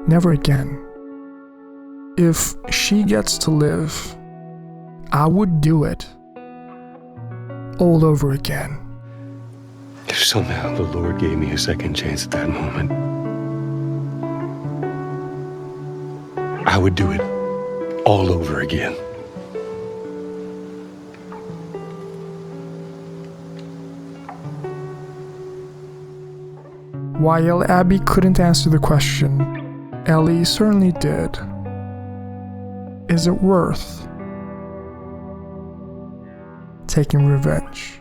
Never again. If she gets to live, I would do it all over again. If somehow the Lord gave me a second chance at that moment, I would do it all over again. While Abby couldn't answer the question, Ellie certainly did. Is it worth taking revenge?